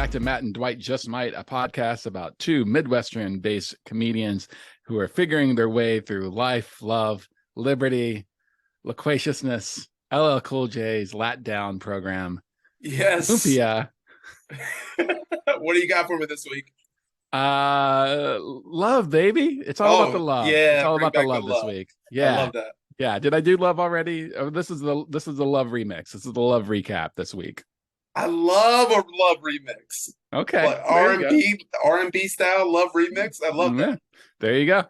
back to Matt and Dwight Just Might, a podcast about two Midwestern-based comedians who are figuring their way through life, love, liberty, loquaciousness, LL Cool J's Lat Down program, Yes. Lumpia. What do you got for me this week? Love, baby. It's all about the love. It's Yeah, all bring about the back love this week. Yeah. I love that. Yeah. Did I do love already? Oh, this is the love remix. This is the love recap this week. I love a love remix. Okay. Like R&B style love remix. I love that. There you go.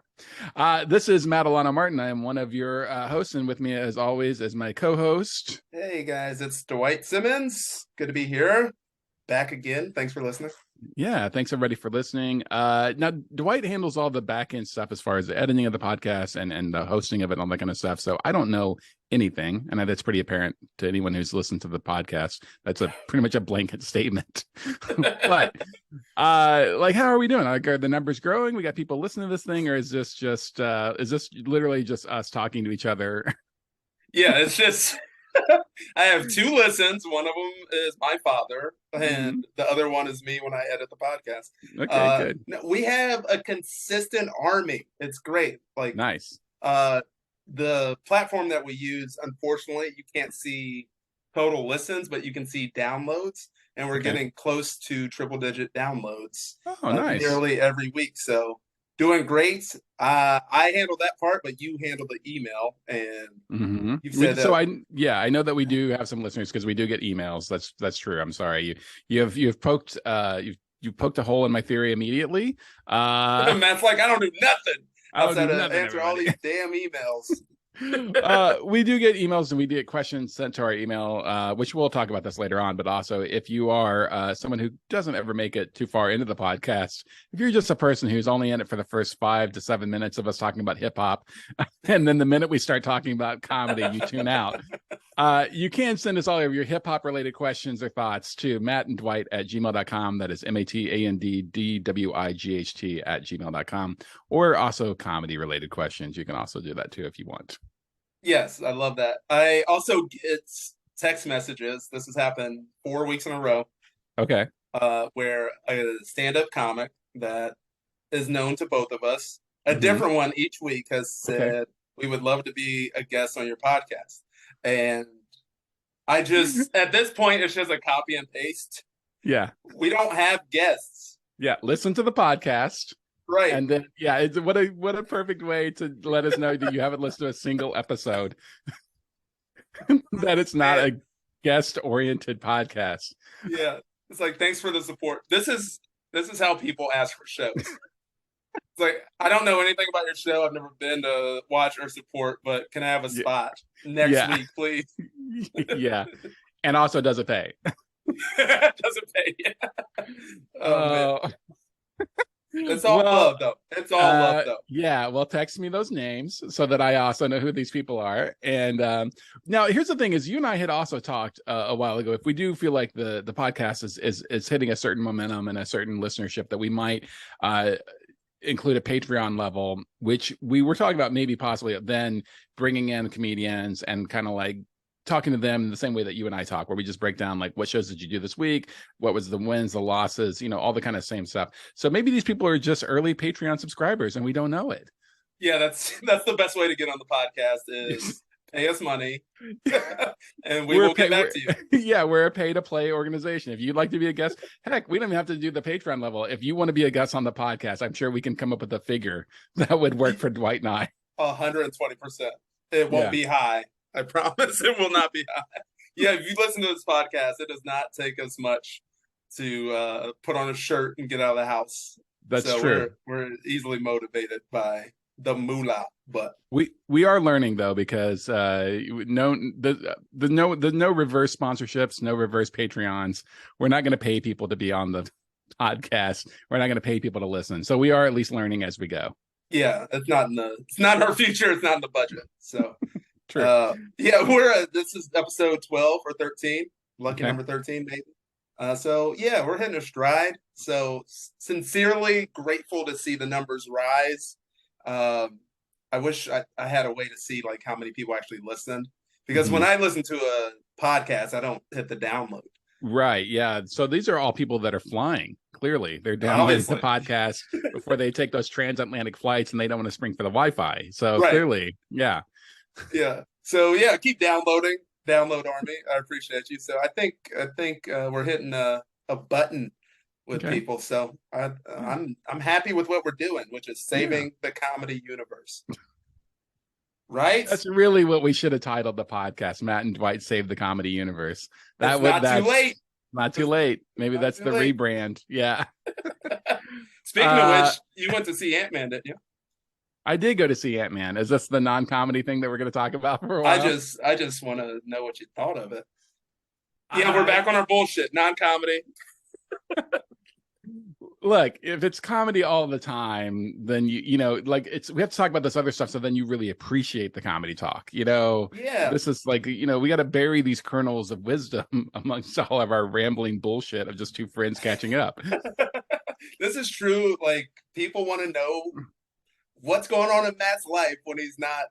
This is Matt Alano Martin. I am one of your hosts, and with me, as always, is my co-host. Hey guys, it's Dwight Simmons. Good to be here. Back again. Thanks for listening. Yeah, thanks everybody for listening. Now Dwight handles all the back end stuff as far as the editing of the podcast and the hosting of it and all that kind of stuff. So I don't know anything, and that's pretty apparent to anyone who's listened to the podcast. That's pretty much a blanket statement. But like, how are we doing? Like, are the numbers growing? We got people listening to this thing, or is this just is this literally just us talking to each other? Yeah, it's just I have 2 listens. One of them is my father, and the other one is me when I edit the podcast. Okay, good. We have a consistent army. It's great. Like, nice. The platform that we use, unfortunately, you can't see total listens, but you can see downloads, and we're getting close to triple-digit downloads. Oh, nice. Nearly every week. So doing great. I handle that part, but you handle the email, and you've said so. I know that we do have some listeners because we do get emails. That's true. I'm sorry. You've poked you've poked a hole in my theory immediately. Matt's like, I don't do nothing outside of answer all these damn emails. We do get emails and we do get questions sent to our email, which we'll talk about this later on. But also, if you are someone who doesn't ever make it too far into the podcast, if you're just a person who's only in it for the first 5 to 7 minutes of us talking about hip hop, and then the minute we start talking about comedy, you tune out. You can send us all of your hip hop related questions or thoughts to mattanddwight@gmail.com. That is MATTANDDWIGHT@gmail.com. Or also comedy related questions. You can also do that too if you want. Yes, I love that. I also get text messages. This has happened 4 weeks in a row. Okay. Where a stand-up comic that is known to both of us, a different one each week, has said, we would love to be a guest on your podcast. And I just, at this point, it's just a copy and paste. Yeah. We don't have guests. Yeah. Listen to the podcast. Right. And then, yeah, it's what a perfect way to let us know that you haven't listened to a single episode, that it's not a guest-oriented podcast. Yeah. It's like, thanks for the support. This is how people ask for shows. It's like, I don't know anything about your show. I've never been to watch or support, but can I have a spot next week, please? Yeah. And also, does it pay? Does it pay? Yeah. Oh, man. It's all love, though. It's all love, though. Yeah, well, text me those names so that I also know who these people are. And now, here's the thing: is you and I had also talked a while ago. If we do feel like the podcast is hitting a certain momentum and a certain listenership, that we might include a Patreon level, which we were talking about maybe possibly then bringing in comedians and kind of like talking to them in the same way that you and I talk, where we just break down like, what shows did you do this week? What was the wins, the losses, all the kind of same stuff. So maybe these people are just early Patreon subscribers and we don't know it. Yeah, that's the best way to get on the podcast is pay us money and we will get back to you. Yeah, we're a pay to play organization. If you'd like to be a guest, heck, we don't even have to do the Patreon level. If you want to be a guest on the podcast, I'm sure we can come up with a figure that would work for Dwight and I. 120%. It won't be high. I promise it will not be high. Yeah, if you listen to this podcast, it does not take us much to put on a shirt and get out of the house. That's true. We're easily motivated by the moolah, but we are learning though, because no reverse sponsorships, no reverse Patreons. We're not going to pay people to be on the podcast. We're not going to pay people to listen. So we are at least learning as we go. Yeah, it's not in our future. It's not in the budget. So. True. Yeah, this is episode 12 or 13, lucky number 13, maybe. So yeah, we're hitting a stride. So sincerely grateful to see the numbers rise. I wish I had a way to see how many people actually listened, because when I listen to a podcast, I don't hit the download. Right. Yeah. So these are all people that are flying. Clearly, they're downloading the Obviously. podcast before they take those transatlantic flights, and they don't want to spring for the Wi-Fi. So Right. clearly, yeah. Yeah. So yeah, keep downloading. Download Army. I appreciate you. So I think we're hitting a button with Okay. people. So I'm happy with what we're doing, which is saving the comedy universe. Right? That's really what we should have titled the podcast. Matt and Dwight Save the Comedy Universe. It's not too late. Not too late. Maybe that's the late. rebrand. Yeah. Speaking of which, you went to see Ant-Man, didn't you? I did go to see Ant-Man. Is this the non-comedy thing that we're going to talk about for a while? I just want to know what you thought of it. Yeah, we're back on our bullshit. Non-comedy. Look, if it's comedy all the time, then you know, like we have to talk about this other stuff, so then you really appreciate the comedy talk. Yeah. This is like, we got to bury these kernels of wisdom amongst all of our rambling bullshit of just two friends catching up. This is true. Like, people want to know what's going on in Matt's life when he's not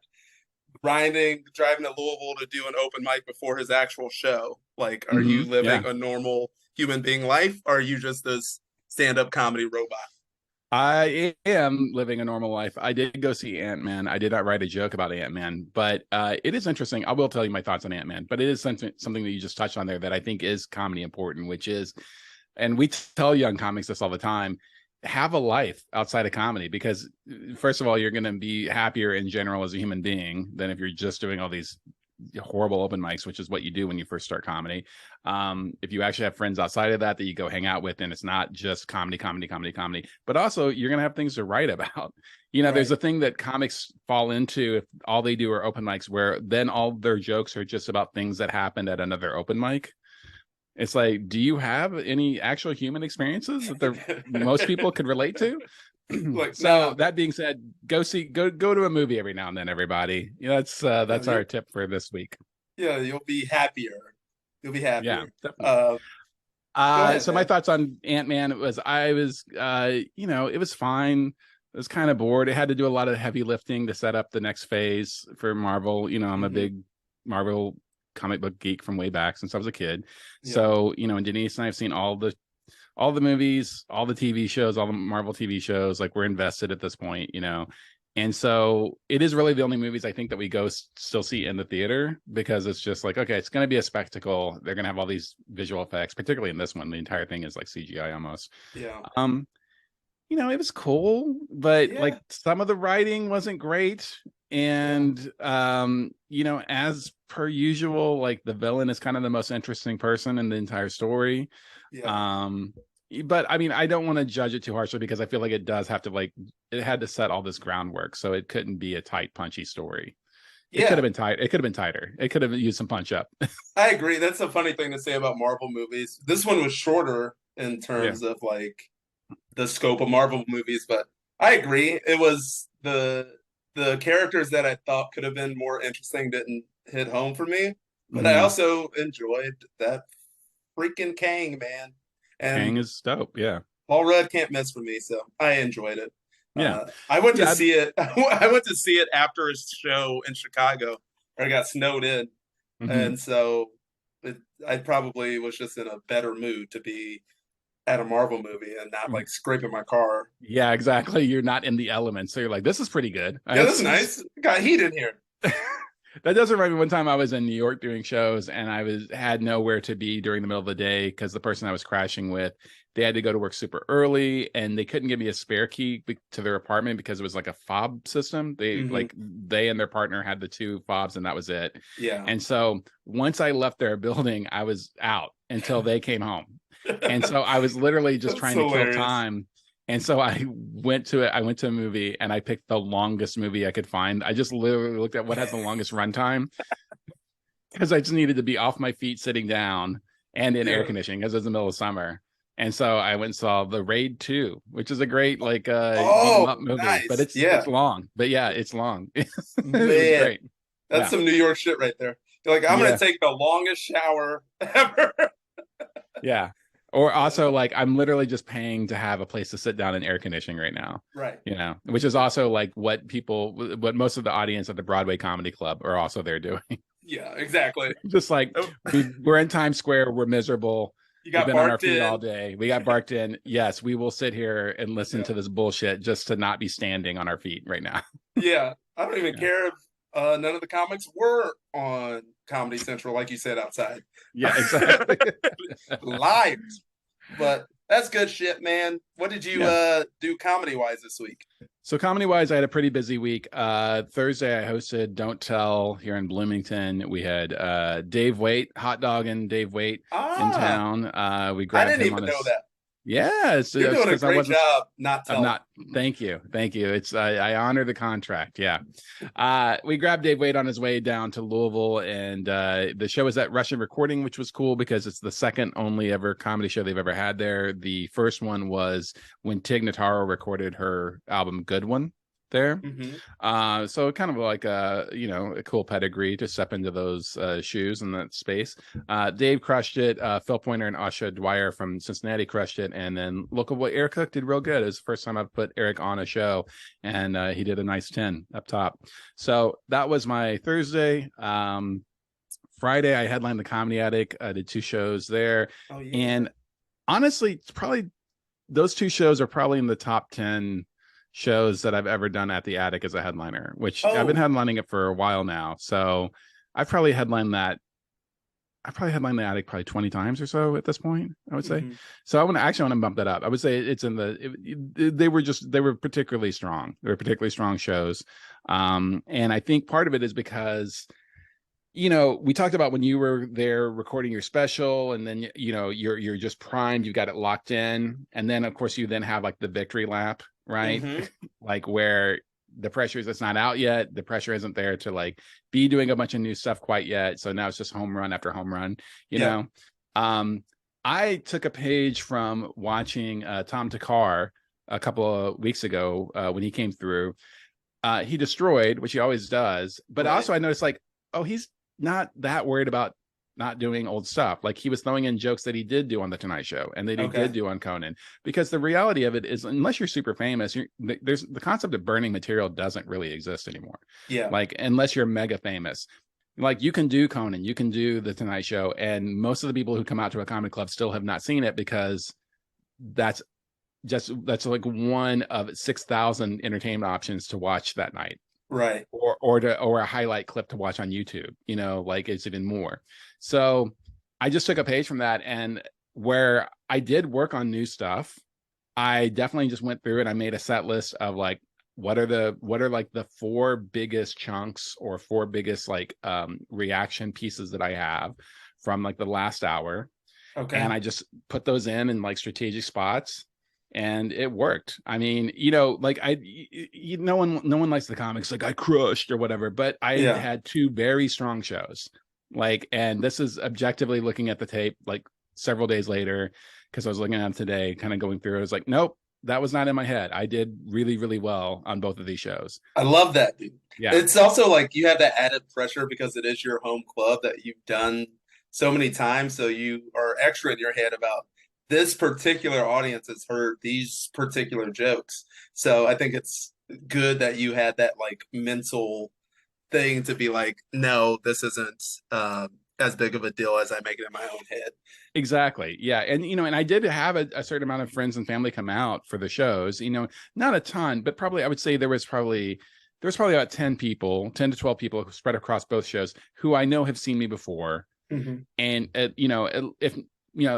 driving to Louisville to do an open mic before his actual show. Like, are you living a normal human being life, or are you just this stand-up comedy robot? I am living a normal life. I did go see Ant-Man. I did not write a joke about Ant-Man, but it is interesting. I will tell you my thoughts on Ant-Man, but it is something that you just touched on there that I think is comedy important, which is, and we tell young comics this all the time, have a life outside of comedy, because first of all, you're going to be happier in general as a human being than if you're just doing all these horrible open mics, which is what you do when you first start comedy. If you actually have friends outside of that you go hang out with, and it's not just comedy, but also you're going to have things to write about. Right. There's a thing that comics fall into if all they do are open mics, where then all their jokes are just about things that happened at another open mic. It's like, do you have any actual human experiences that most people could relate to? That being said, go to a movie every now and then, everybody. That's our tip for this week. Yeah, you'll be happier. Yeah, definitely. Ahead, so man. My thoughts on Ant-Man it was it was fine. It was kind of bored. It had to do a lot of heavy lifting to set up the next phase for Marvel. I'm a big Marvel comic book geek from way back since I was a kid. Yeah. So, and Denise and I have seen all the movies, all the TV shows, all the Marvel TV shows. Like, we're invested at this point, and so it is really the only movies I think that we go still see in the theater, because it's just like, okay, it's going to be a spectacle. They're going to have all these visual effects, particularly in this one. The entire thing is like CGI almost. Yeah. It was cool, but like some of the writing wasn't great. And, as per usual, like the villain is kind of the most interesting person in the entire story. Yeah. But I mean, I don't want to judge it too harshly, because I feel like it does have to, it had to set all this groundwork. So it couldn't be a tight, punchy story. It could have been tight. It could have been tighter. It could have used some punch up. I agree. That's a funny thing to say about Marvel movies. This one was shorter in terms of like the scope of Marvel movies, but I agree. It was the characters that I thought could have been more interesting didn't hit home for me, but I also enjoyed that freaking Kang, man. And Kang is dope. Yeah. Paul Rudd can't miss for me, so I enjoyed it. Yeah. I went to see it. I went to see it after his show in Chicago, where I got snowed in. And so I probably was just in a better mood to be at a Marvel movie and not like scraping my car. Yeah, exactly. You're not in the elements. So you're like, this is pretty good. Yeah, this is nice. Got heat in here. That does remind me, one time I was in New York doing shows, and I had nowhere to be during the middle of the day because the person I was crashing with, they had to go to work super early, and they couldn't give me a spare key to their apartment because it was like a fob system. They and their partner had the two fobs, and that was it. Yeah. And so once I left their building, I was out until they came home. And so I was literally just trying to kill time. And so I went to a movie, and I picked the longest movie I could find. I just literally looked at what has the longest runtime, because I just needed to be off my feet sitting down and in air conditioning, because it was the middle of summer. And so I went and saw The Raid 2, which is a great movie, nice. But it's long. But yeah, it's long. It was great. That's some New York shit right there. You're like, I'm gonna take the longest shower ever. Yeah. Or also, like, I'm literally just paying to have a place to sit down in air conditioning right now. Right. Which is also like what most of the audience at the Broadway Comedy Club are also there doing. Yeah, exactly. Just like we're in Times Square, we're miserable. You We've got been on our barked feet all in. day. We got barked in. Yes, we will sit here and listen Yeah. to this bullshit just to not be standing on our feet right now. Yeah. I don't even Yeah, care if none of the comics were on Comedy Central, like you said, outside. yeah, exactly. Liars. But that's good shit, man. What did you Yeah. do comedy wise this week? So comedy wise, I had a pretty busy week. Thursday, I hosted Don't Tell here in Bloomington. We had Dave Waite, Hot Dog and Dave Waite in Ah, town. We I grabbed didn't him even on know his. that. Yeah, it's You're doing a because I great wasn't. job not I'm telling. not. Thank you. Thank you. It's I honor the contract. Yeah. We grabbed Dave Wade on his way down to Louisville, and the show was at Russian Recording, which was cool because it's the second only ever comedy show they've ever had there. The first one was when Tig Notaro recorded her album Good One there. Mm-hmm. So kind of like a cool pedigree to step into those shoes in that space. Dave crushed it. Phil Pointer and Asha Dwyer from Cincinnati crushed it, and then local boy Eric Cook did real good. It was the first time I've put Eric on a show, and he did a nice 10 up top. So that was my Thursday. Friday I headlined the Comedy Attic. I did 2 shows there, Oh yeah. and honestly, it's probably those 2 shows are probably in the top 10 shows that I've ever done at the Attic as a headliner, which I've been headlining it for a while now. So I've probably headlined that. I probably headlined the Attic probably 20 times or so at this point, I would say. Mm-hmm. So I want to bump that up. I would say it's in they were particularly strong. They were particularly strong shows. And I think part of it is because we talked about when you were there recording your special, and then you're just primed, you got it locked in, and then of course you then have like the victory lap, right? Mm-hmm. Like where the pressure is, it's not out yet, the pressure isn't there to like be doing a bunch of new stuff quite yet, so now it's just home run after home run. I took a page from watching Tom Takar a couple of weeks ago when he came through. He destroyed, which he always does, but Right. also I noticed like, oh, he's not that worried about not doing old stuff. Like he was throwing in jokes that he did do on the Tonight Show and that he did do on Conan, because the reality of it is, unless you're super famous, there's the concept of burning material doesn't really exist anymore. Yeah. Like unless you're mega famous, like you can do Conan, you can do the Tonight Show, and most of the people who come out to a comedy club still have not seen it, because that's like one of 6,000 entertainment options to watch that night. Right. Or a highlight clip to watch on YouTube, like it's even more. So I just took a page from that, and where I did work on new stuff, I definitely just went through it. I made a set list of like what are like the 4 biggest chunks or 4 biggest like reaction pieces that I have from like the last hour. Okay. And I just put those in like strategic spots, and it worked. I mean, like no one likes the comics like I crushed or whatever, but I had 2 very strong shows. Like, and this is objectively looking at the tape like several days later, because I was looking at it today, kind of going through it. I was like, nope, that was not in my head. I did really, really well on both of these shows. I love that, dude. Yeah. It's also like you have that added pressure because it is your home club that you've done so many times. So you are extra in your head about this particular audience has heard these particular jokes. So I think it's good that you had that like mental thing to be like, no, this isn't as big of a deal as I make it in my own head. Exactly. Yeah. And, and I did have a certain amount of friends and family come out for the shows, not a ton, but probably, I would say there was probably about 10 to 12 people spread across both shows who I know have seen me before. Mm-hmm. And, if,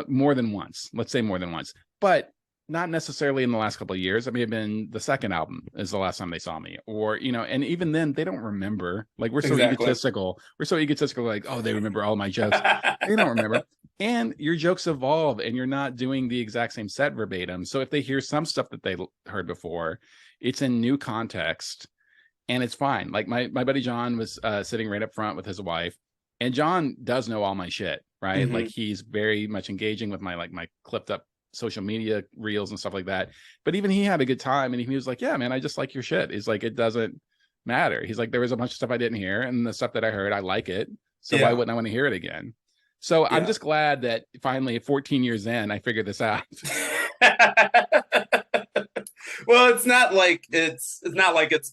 more than once, let's say more than once, but not necessarily in the last couple of years. It may have been the second album is the last time they saw me, or, and even then they don't remember. Like we're so egotistical. We're so egotistical. Like, oh, they remember all my jokes. They don't remember. And your jokes evolve, and you're not doing the exact same set verbatim. So if they hear some stuff that they heard before, it's in new context, and it's fine. Like my buddy John was sitting right up front with his wife, and John does know all my shit, right? Mm-hmm. Like he's very much engaging with my clipped up social media reels and stuff like that. But even he had a good time, and he was like, yeah, man, I just like your shit. He's like, it doesn't matter. He's like, there was a bunch of stuff I didn't hear, and the stuff that I heard, I like it. So why wouldn't I want to hear it again? So I'm just glad that finally 14 years in, I figured this out. Well, it's not like it's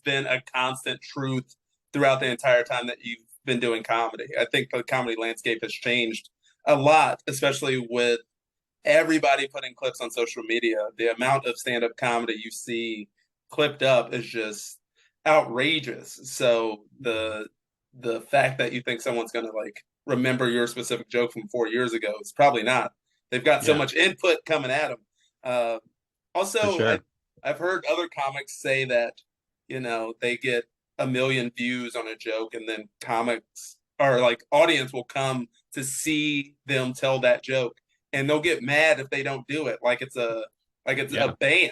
been a constant truth throughout the entire time that you've been doing comedy. I think the comedy landscape has changed a lot, especially with everybody putting clips on social media. The amount of stand-up comedy you see clipped up is just outrageous. So the fact that you think someone's gonna like remember your specific joke from 4 years ago is probably not. They've got so Yeah, much input coming at them. Uh, for also, sure. I've heard other comics say that, they get a million views on a joke, and then comics or like audience will come to see them tell that joke, and they'll get mad if they don't do it. Like it's a Yeah. band.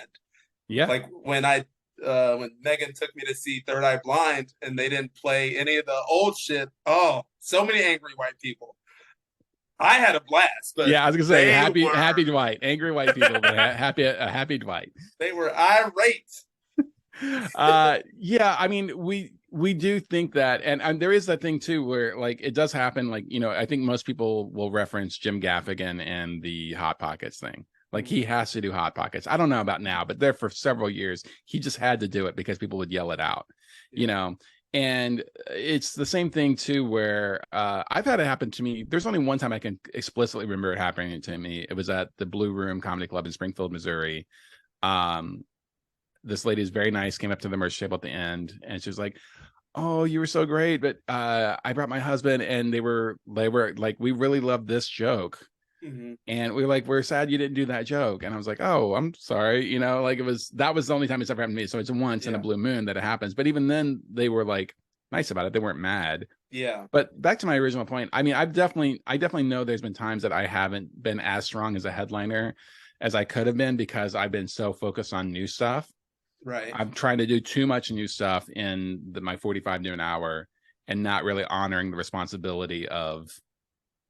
Yeah. Like when Megan took me to see Third Eye Blind and they didn't play any of the old shit. Oh, so many angry white people. I had a blast, but Yeah, I was gonna say they happy were Dwight, angry white people, but happy Dwight. they were irate. Yeah, I mean, we do think that, and there is that thing too where like it does happen. Like, I think most people will reference Jim Gaffigan and the Hot Pockets thing. Like he has to do Hot Pockets. I don't know about now, but there for several years he just had to do it because people would yell it out, you know. And it's the same thing too, where I've had it happen to me. There's only one time I can explicitly remember it happening to me. It was at the Blue Room Comedy Club in Springfield, Missouri. Um, this lady is very nice, came up to the merch table at the end, and she was like, "Oh, you were so great, but I brought my husband, and they were like, we really love this joke." Mm-hmm. And we were like, we're sad you didn't do that joke. And I was like, oh, I'm sorry. Like that was the only time it's ever happened to me. So it's once in a blue moon that it happens. But even then they were like nice about it. They weren't mad. Yeah. But back to my original point. I mean, I definitely know there's been times that I haven't been as strong as a headliner as I could have been because I've been so focused on new stuff. Right. I'm trying to do too much new stuff in my 45 to an hour and not really honoring the responsibility of,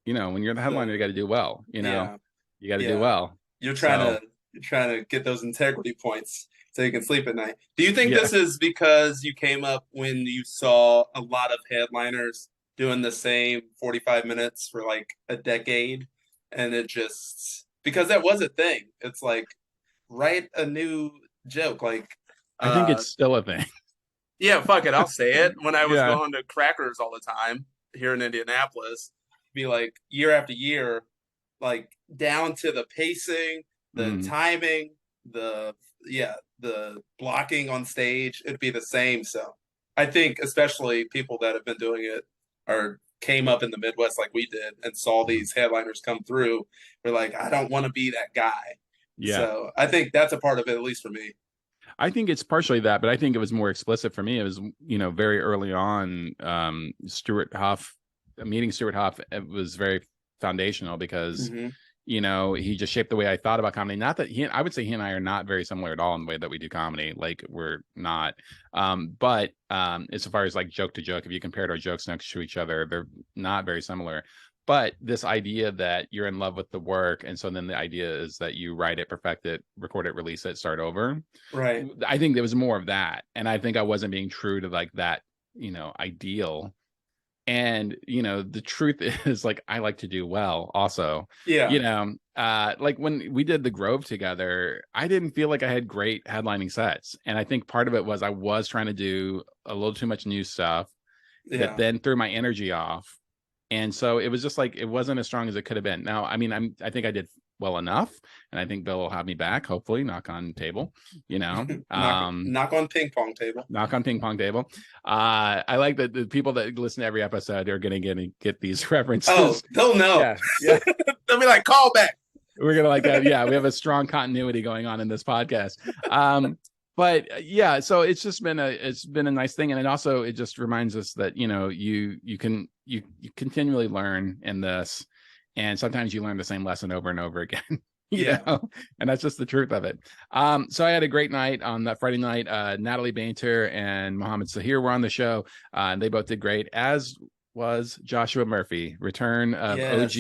when you're the headliner, you got to do well, Yeah. you got to do Yeah. well. You're trying to get those integrity points so you can sleep at night. Do you think Yeah, this is because you came up when you saw a lot of headliners doing the same 45 minutes for like a decade, and it just because that was a thing. It's like write a new joke. Like I think uh it's still a thing. yeah, fuck it, I'll say it. When I was Yeah. going to Crackers all the time here in Indianapolis, be like year after year, like down to the pacing, the Mm. timing, the blocking on stage, it'd be the same. So I think especially people that have been doing it or came up in the Midwest like we did and saw these headliners come through, they're like, I don't want to be that guy. Yeah. So I think that's a part of it, at least for me. I think it's partially that, but I think it was more explicit for me. It was, very early on, meeting Stuart Huff, it was very foundational because, Mm-hmm. he just shaped the way I thought about comedy. Not that I would say he and I are not very similar at all in the way that we do comedy. Like we're not. But as far as like joke to joke, if you compared our jokes next to each other, they're not very similar. But this idea that you're in love with the work, and so then the idea is that you write it, perfect it, record it, release it, start over. Right. I think there was more of that, and I think I wasn't being true to like that, ideal. And the truth is, like, I like to do well also. Yeah. Like when we did the Grove together, I didn't feel like I had great headlining sets, and I think part of it was I was trying to do a little too much new stuff that Yeah. then threw my energy off. And so it was just like it wasn't as strong as it could have been. Now, I mean, I think I did well enough, and I think Bill will have me back, hopefully, knock on table, knock on ping pong table. knock on ping pong table. I like that the people that listen to every episode are gonna get these references. Oh, they'll know. Yeah. They'll be like, call back. We're gonna like that. Yeah, we have a strong continuity going on in this podcast. But yeah, so it's just been a nice thing, and it just reminds us that you continually learn in this, and sometimes you learn the same lesson over and over again. And that's just the truth of it. So I had a great night on that Friday night. Natalie Bainter and Mohammed Sahir were on the show, and they both did great, as was Joshua Murphy, return of OG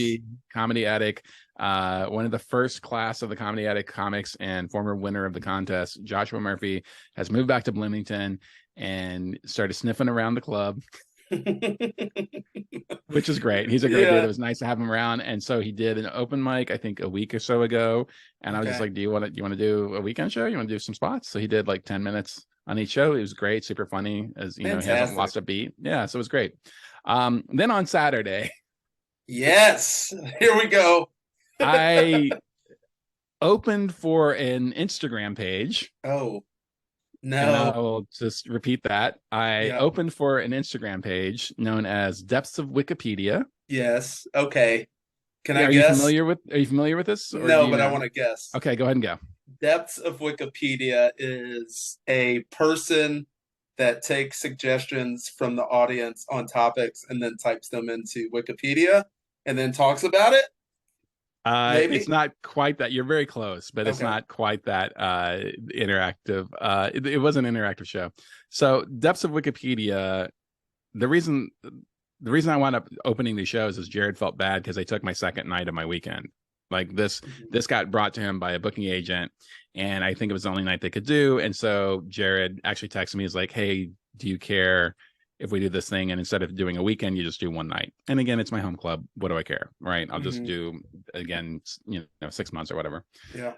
Comedy Attic, one of the first class of the Comedy Attic comics and former winner of the contest. Joshua Murphy has moved back to Bloomington and started sniffing around the club. Which is great. He's a great dude. It was nice to have him around. And so he did an open mic, I think a week or so ago. And I was just like, do you want to do a weekend show? You want to do some spots? So he did like 10 minutes on each show. It was great, super funny, as he hasn't lost a beat. Yeah, so it was great. Then on Saturday. Yes, here we go. I opened for an Instagram page. Oh, And no. I will just repeat that. I Yeah. opened for an Instagram page known as Depths of Wikipedia. Yes. Okay. Can I Are you guess? familiar with this, or do No, you but I know? want to guess. Okay, go ahead and go. Depths of Wikipedia is a person that takes suggestions from the audience on topics and then types them into Wikipedia and then talks about it. It's Maybe. not quite that. You're very close, but it's Okay. not quite that interactive. It was an interactive show. So Depths of Wikipedia, the reason I wound up opening these shows is Jared felt bad because they took my second night of my weekend. Like this got brought to him by a booking agent, and I think it was the only night they could do. And so Jared actually texted me, he's like, "Hey, do you care if we do this thing? And instead of doing a weekend, you just do one night." And again, it's my home club. What do I care, right? I'll just do again, 6 months or whatever. Yeah.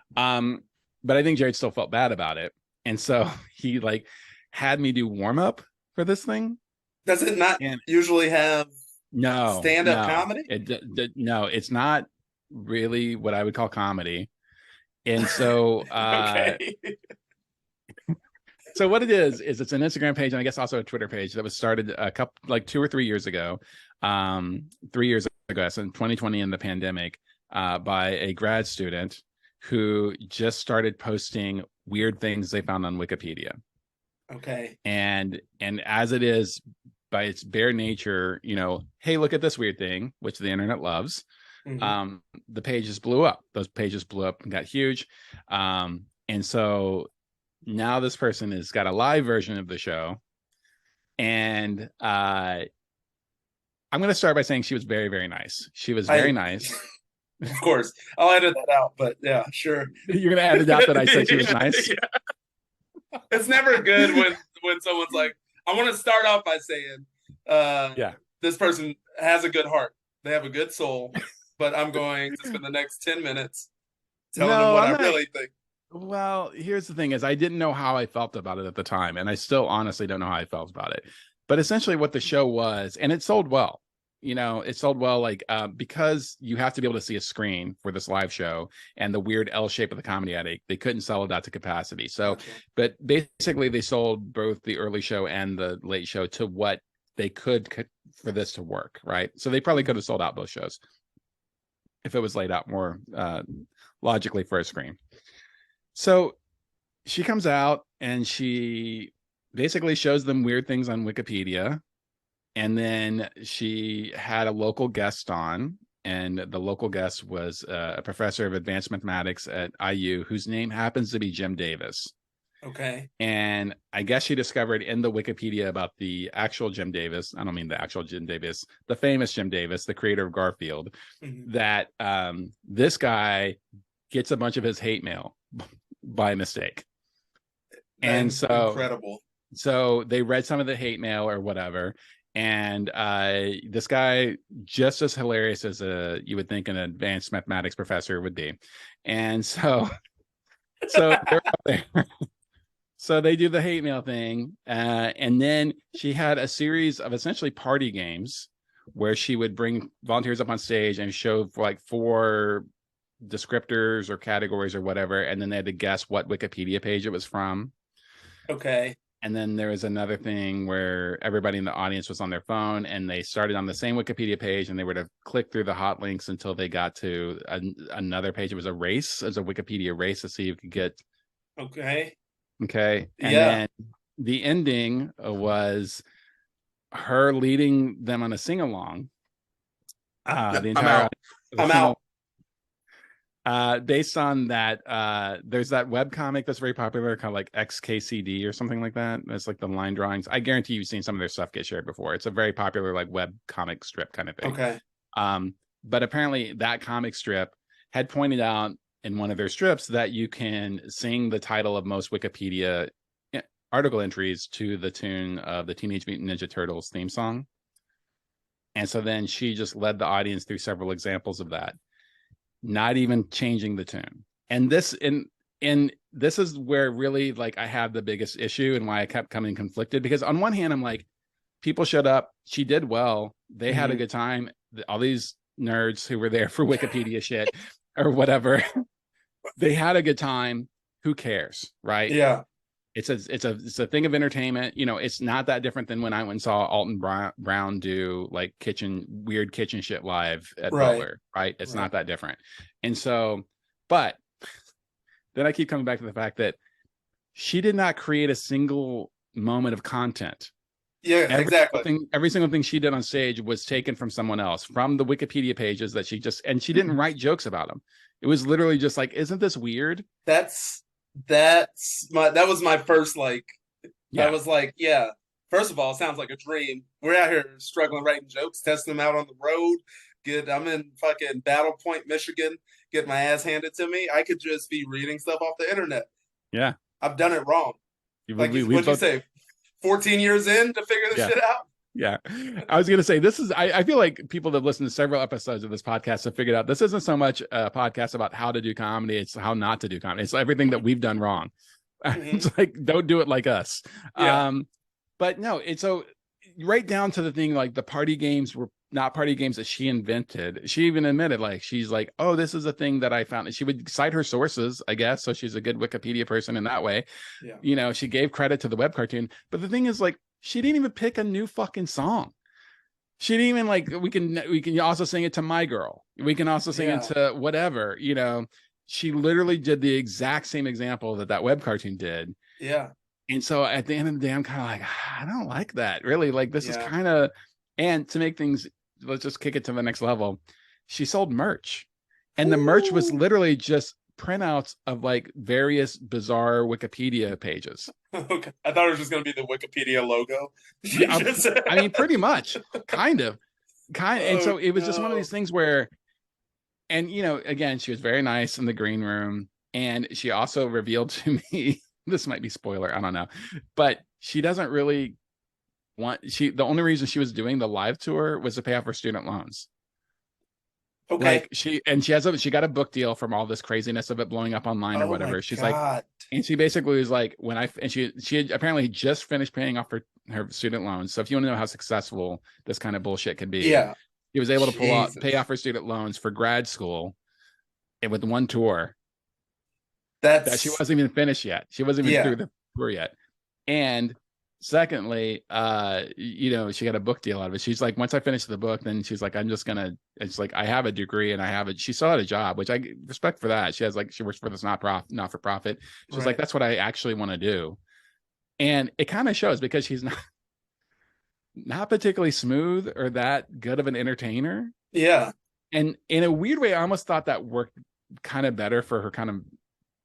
But I think Jared still felt bad about it, and so he like had me do warm up for this thing. Does it not And usually have no, stand-up comedy? no, it's not really what I would call comedy. And so Okay. so what it is it's an Instagram page and I guess also a Twitter page that was started a couple, like 2 or 3 years ago. 3 years ago, so in 2020 in the pandemic, by a grad student who just started posting weird things they found on Wikipedia. Okay. And as it is by its bare nature, hey, look at this weird thing, which the internet loves. The pages blew up. Those pages blew up and got huge. And so now this person has got a live version of the show. And I'm going to start by saying she was very, very nice. She was very nice. Of course. I'll edit that out, but yeah, sure. You're going to edit out that I said she was nice? Yeah. It's never good when someone's like, I want to start off by saying, this person has a good heart. They have a good soul, but I'm going to spend the next 10 minutes telling them what I really think. Well, here's the thing is I didn't know how I felt about it at the time, and I still honestly don't know how I felt about it. But essentially what the show was, and it sold well. It sold well, like because you have to be able to see a screen for this live show and the weird L shape of the comedy attic, they couldn't sell it out to capacity. So, but basically they sold both the early show and the late show to what they could for this to work, right? So they probably could have sold out both shows if it was laid out more logically for a screen. So she comes out and she basically shows them weird things on Wikipedia. And then she had a local guest on, and the local guest was a professor of advanced mathematics at IU, whose name happens to be Jim Davis. Okay. And I guess she discovered in the Wikipedia about the actual Jim Davis, I don't mean the actual Jim Davis, the famous Jim Davis, the creator of Garfield, that this guy gets a bunch of his hate mail by mistake. And so incredible. So they read some of the hate mail or whatever. And this guy, just as hilarious as you would think an advanced mathematics professor would be. And so they're out there. So they do the hate mail thing. And then she had a series of essentially party games where she would bring volunteers up on stage and show for like 4 descriptors or categories or whatever. And then they had to guess what Wikipedia page it was from. Okay. And then there was another thing where everybody in the audience was on their phone and they started on the same Wikipedia page and they were to click through the hot links until they got to another page. It was a race, as a Wikipedia race to see if you could get. Okay. And then the ending was her leading them on a sing-along. The entire I'm out. Based on that, there's that web comic that's very popular called like XKCD or something like that. It's like the line drawings. I guarantee you've seen some of their stuff get shared before. It's a very popular like web comic strip kind of thing. Okay. But apparently that comic strip had pointed out in one of their strips that you can sing the title of most Wikipedia article entries to the tune of the Teenage Mutant Ninja Turtles theme song. And so then she just led the audience through several examples of that, not even changing the tune. And this is where really like I have the biggest issue and why I kept coming conflicted, because on one hand I'm like, people showed up, she did well, they had a good time, all these nerds who were there for Wikipedia shit or whatever They had a good time. Who cares, right? Yeah. It's a thing of entertainment. You know, it's not that different than when I went and saw Alton Brown do like weird kitchen shit live at Right. Butler, right? It's Right. not that different. And so, but then I keep coming back to the fact that she did not create a single moment of content. Yeah, exactly. Every single thing she did on stage was taken from someone else, from the Wikipedia pages that and she didn't write jokes about them. It was literally just like, isn't this weird? That was my first like. I Yeah. was like, yeah. First of all, it sounds like a dream. We're out here struggling writing jokes, testing them out on the road. I'm in fucking Battle Point, Michigan, get my ass handed to me. I could just be reading stuff off the internet. Yeah. I've done it wrong. Like, what'd you say? 14 years in to figure this shit out? Yeah. I was going to say, I feel like people that have listened to several episodes of this podcast have figured out this isn't so much a podcast about how to do comedy. It's how not to do comedy. It's everything that we've done wrong. Mm-hmm. It's like, don't do it like us. Yeah. But no, it's so right down to the thing, like the party games were not party games that she invented. She even admitted, like, she's like, oh, this is a thing that I found. And she would cite her sources, I guess. So she's a good Wikipedia person in that way. Yeah. You know, she gave credit to the web cartoon. But the thing is, like, she didn't even pick a new fucking song. She didn't even like, we can also sing it to My Girl. We can also sing it to whatever, you know. She literally did the exact same example that web cartoon did. Yeah. And so at the end of the day, I'm kind of like, I don't like that. Really, like, this is kind of, and to make things, let's just kick it to the next level. She sold merch. And the merch was literally just printouts of like various bizarre Wikipedia pages. Okay. I thought it was just going to be the Wikipedia logo. Yeah, I mean, pretty much, kind of. And so it was just one of these things where, and, you know, again, she was very nice in the green room. And she also revealed to me, this might be spoiler, I don't know, but she doesn't really the only reason she was doing the live tour was to pay off her student loans. Okay. Like she got a book deal from all this craziness of it blowing up online or whatever. She's like, and she basically was like, she had apparently just finished paying off her student loans. So if you want to know how successful this kind of bullshit could be, he was able to pay off her student loans for grad school and with one tour. That she wasn't even finished yet. She wasn't even through the tour yet. And secondly, you know, she got a book deal out of it. She's like, once I finish the book, then she's like, it's like, I have a degree and she still had a job, which I respect for that. She works for this not for profit. She's like, that's what I actually want to do. And it kind of shows because she's not particularly smooth or that good of an entertainer. Yeah. And in a weird way, I almost thought that worked kind of better for her kind of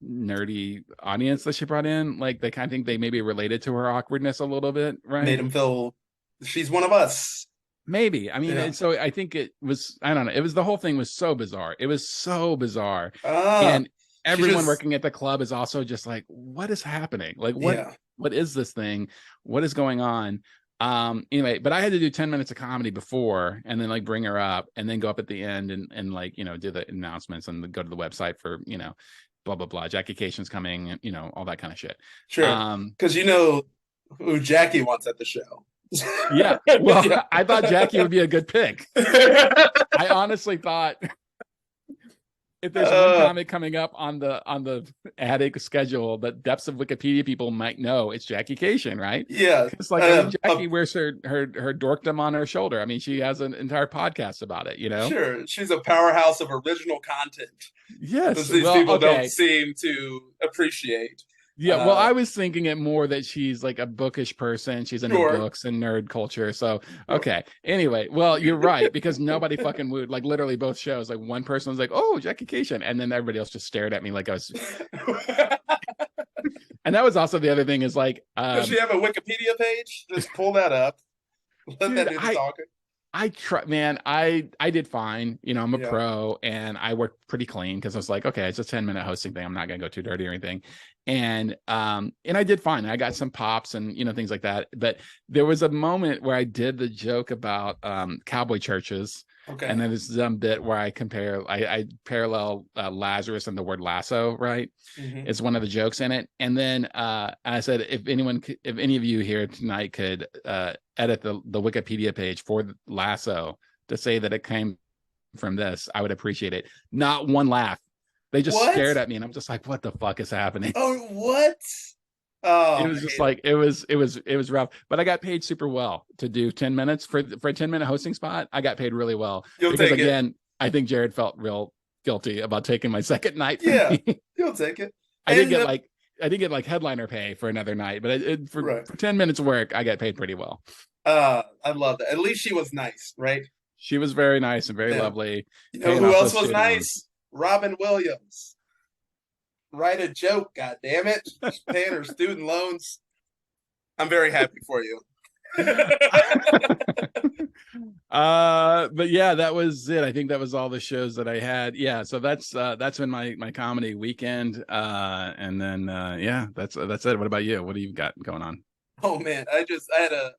nerdy audience that she brought in. Like, they kind of think they maybe related to her awkwardness a little bit, right? Made them feel she's one of us. Maybe. I mean, and so I think it was, I don't know, it was, the whole thing was so bizarre. It was so bizarre. And everyone working at the club is also just like, what is happening? Like, what is this thing? What is going on? Anyway, but I had to do 10 minutes of comedy before and then like bring her up and then go up at the end and like, you know, do the announcements and go to the website for, you know, blah, blah, blah. Jackie Cation's coming, you know, all that kind of shit. Sure. Because you know who Jackie wants at the show. Yeah. Well, I thought Jackie would be a good pick. I honestly thought if there's one comic coming up on the attic schedule that Depths of Wikipedia people might know, it's Jackie Cation, right? Yeah. It's like Jackie wears her dorkdom on her shoulder. I mean, she has an entire podcast about it, you know? Sure. She's a powerhouse of original content. Yes. These people don't seem to appreciate. Yeah, well, I was thinking it more that she's like a bookish person. She's into books and nerd culture. So, okay. Anyway, well, you're right, because nobody fucking would. Like, literally both shows, like one person was like, oh, Jackie Cation. And then everybody else just stared at me like I was. And that was also the other thing is like. Does she have a Wikipedia page? Just pull that up. Let that do the talking. I did fine. You know, I'm a pro and I worked pretty clean because I was like, okay, it's a 10-minute hosting thing. I'm not going to go too dirty or anything. And I did fine. I got some pops and, you know, things like that. But there was a moment where I did the joke about cowboy churches. Okay. And then this dumb bit where I parallel Lazarus and the word lasso, right? Mm-hmm. It's one of the jokes in it. And then I said, if any of you here tonight could edit the Wikipedia page for lasso to say that it came from this, I would appreciate it. Not one laugh. They just What? stared at me, and I'm just like, what the fuck is happening? Oh, what? It Oh, was I just hate it. like it was rough, but I got paid super well to do 10 minutes for a 10-minute hosting spot. I got paid really well You'll because take it. again, I think Jared felt real guilty about taking my second night from Yeah, me. you'll take it. I did And get like I did get like headliner pay for another night, but right. for 10 minutes work, I got paid pretty well. I love that. At least she was nice, right? She was very nice and very Yeah. lovely, You know paying who off else those was student loans. nice? Robin Williams. Write a joke, god damn it. She's paying her student loans. I'm very happy for you. But yeah, that was it. I think that was all the shows that I had. Yeah, so that's been my comedy weekend. And then yeah, that's it. What about you? What do you got going on? Oh man, I had a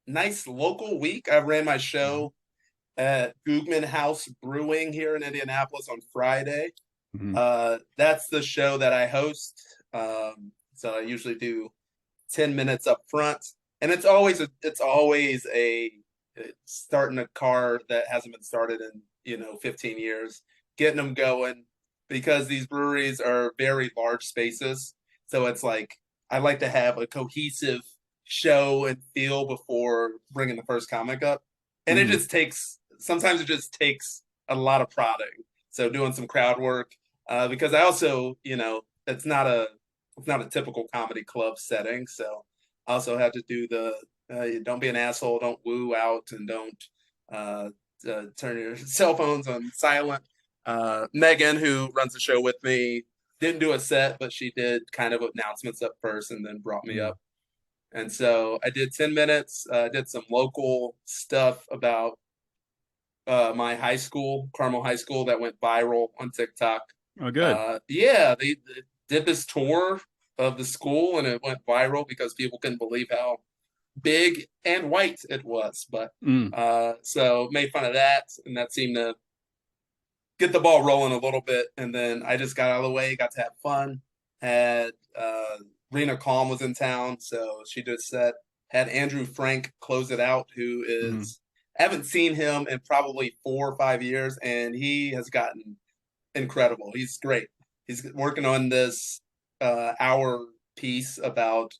nice local week. I ran my show at Googman House Brewing here in Indianapolis on Friday. Mm-hmm. That's the show that I host. So I usually do 10 minutes up front, and it's always a starting a car that hasn't been started in 15 years, getting them going, because these breweries are very large spaces. So it's like I like to have a cohesive show and feel before bringing the first comic up, and Mm-hmm. it just takes a lot of prodding. So doing some crowd work, because I also, it's not a typical comedy club setting. So I also have to do the don't be an asshole, don't woo out, and don't uh, turn your cell phones on silent. Megan, who runs the show with me, didn't do a set, but she did kind of announcements up first and then brought me up. And so I did 10 minutes, did some local stuff about my high school, Carmel High School, that went viral on TikTok. Oh, good. Yeah, they did this tour of the school, and it went viral because people couldn't believe how big and white it was. But Mm. so made fun of that, and that seemed to get the ball rolling a little bit. And then I just got out of the way, got to have fun. Had Rena Calm was in town, so she just said had Andrew Frank close it out, who Mm-hmm. is I haven't seen him in probably 4 or 5 years, and he has gotten incredible. He's great. He's working on this hour piece about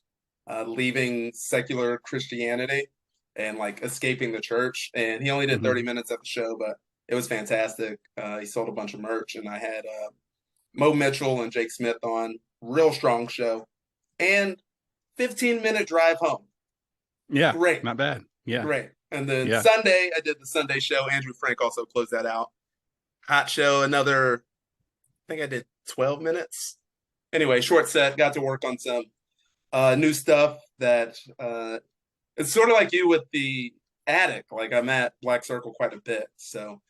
leaving secular Christianity and like escaping the church. And he only did Mm-hmm. 30 minutes at the show, but it was fantastic. He sold a bunch of merch, and I had Mo Mitchell and Jake Smith on. Real strong show. And 15-minute drive home. Yeah, Great. not bad. Yeah. Great. And then Yeah. Sunday, I did the Sunday show. Andrew Frank also closed that out. Hot show, another, I think I did 12 minutes. Anyway, short set, got to work on some new stuff that it's sort of like you with the attic. Like I'm at Black Circle quite a bit. So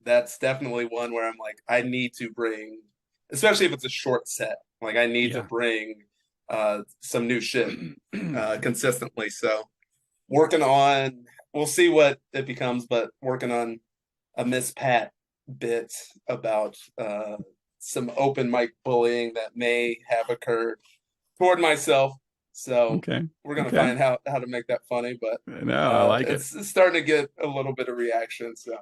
that's definitely one where I'm like, I need to bring, especially if it's a short set, like I need to Yeah. bring some new shit consistently. So working on, we'll see what it becomes, but working on a Miss Pat bit about some open mic bullying that may have occurred toward myself. So Okay. we're gonna Okay. find how to make that funny, but No, I like it. it's starting to get a little bit of reaction. So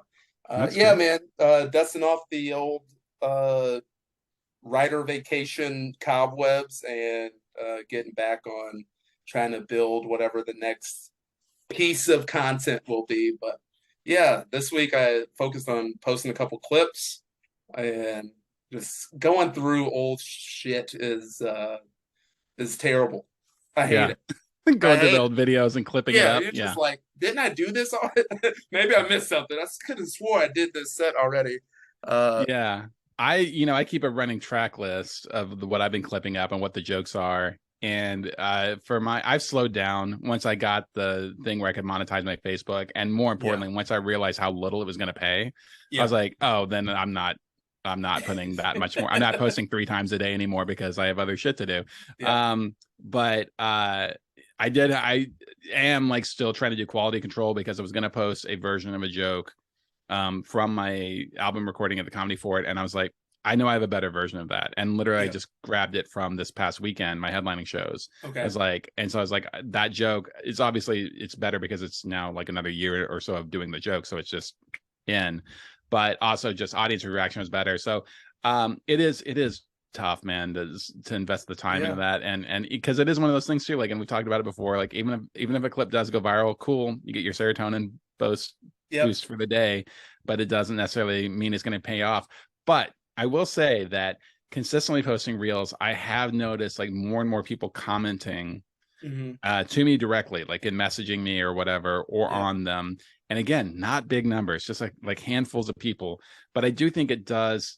That's yeah, good. man, dusting off the old writer vacation cobwebs and getting back on trying to build whatever the next piece of content will be. But yeah, this week I focused on posting a couple clips, and just going through old shit is terrible. I hate Yeah. it. I Going through the hate it. old videos and clipping it Yeah, up. you're just Yeah. like, didn't I do this already? Maybe I missed something. I could have swore I did this set already. Yeah. I keep a running track list of what I've been clipping up and what the jokes are. And I've slowed down once I got the thing where I could monetize my Facebook. And more importantly, once I realized how little it was going to pay, I was like, oh, then I'm not putting that much more. I'm not posting 3 times a day anymore because I have other shit to do. Yeah. But I am like still trying to do quality control because I was going to post a version of a joke from my album recording at the Comedy Fort, and I was like, I know I have a better version of that, and literally I just grabbed it from this past weekend, my headlining shows. Okay. I was like, and so I was like, that joke is obviously it's better because it's now like another year or so of doing the joke, so it's just in, but also just audience reaction was better. So It is tough, man, to invest the time into Yeah. that, and because it is one of those things too. Like, and we talked about it before. Like, even if a clip does go viral, cool, you get your serotonin Yep. boost for the day, but it doesn't necessarily mean it's going to pay off. But I will say that consistently posting reels, I have noticed like more and more people commenting Mm-hmm. to me directly, like in messaging me or whatever, or Yeah. on them. And again, not big numbers, just like handfuls of people. But I do think it does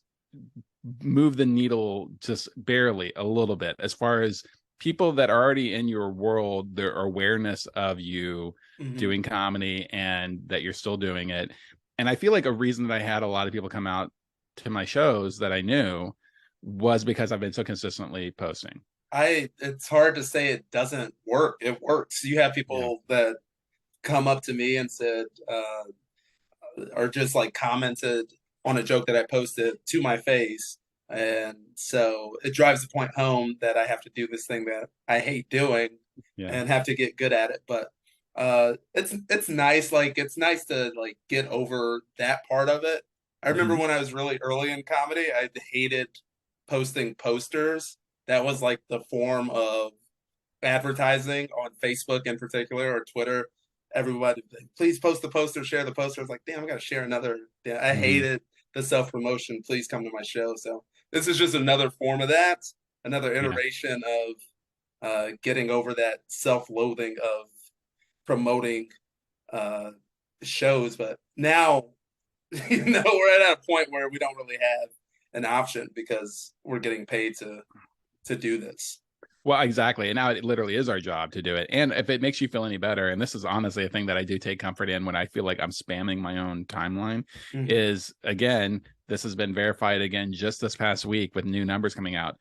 move the needle just barely a little bit as far as people that are already in your world, their awareness of you Mm-hmm. doing comedy and that you're still doing it. And I feel like a reason that I had a lot of people come out to my shows that I knew was because I've been so consistently posting. It's hard to say it doesn't work. It works. You have Yeah. people that come up to me and said, or just like commented on a joke that I posted to my face. And so it drives the point home that I have to do this thing that I hate doing Yeah. and have to get good at it. But it's nice. Like it's nice to like get over that part of it. I remember Mm-hmm. when I was really early in comedy, I hated posting posters. That was like the form of advertising on Facebook in particular or Twitter. Everybody, please post the poster, share the poster. It's like, damn, I got to share another. Yeah, I Mm-hmm. hated the self promotion. Please come to my show. So this is just another form of that, another Yeah. iteration of getting over that self loathing of promoting uh, shows. But now, we're at a point where we don't really have an option because we're getting paid to do this. Well, exactly. And now it literally is our job to do it. And if it makes you feel any better, and this is honestly a thing that I do take comfort in when I feel like I'm spamming my own timeline, Mm-hmm. is again, this has been verified again just this past week with new numbers coming out.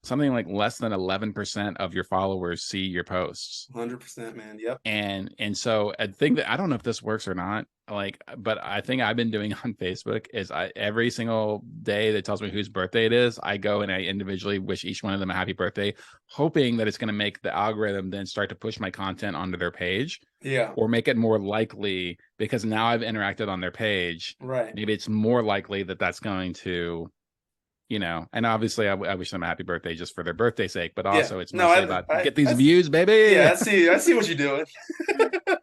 Something like less than 11% of your followers see your posts. 100%, man. Yep. And so I think that I don't know if this works or not, like, but I think I've been doing on Facebook is I every single day that tells me whose birthday it is, I go and I individually wish each one of them a happy birthday, hoping that it's going to make the algorithm then start to push my content onto their page Yeah. or make it more likely, because now I've interacted on their page, Right. maybe it's more likely that that's going to, and obviously I wish them a happy birthday just for their birthday's sake, but Yeah. also it's No, mostly about get these I views, yeah, baby. I see what you're doing.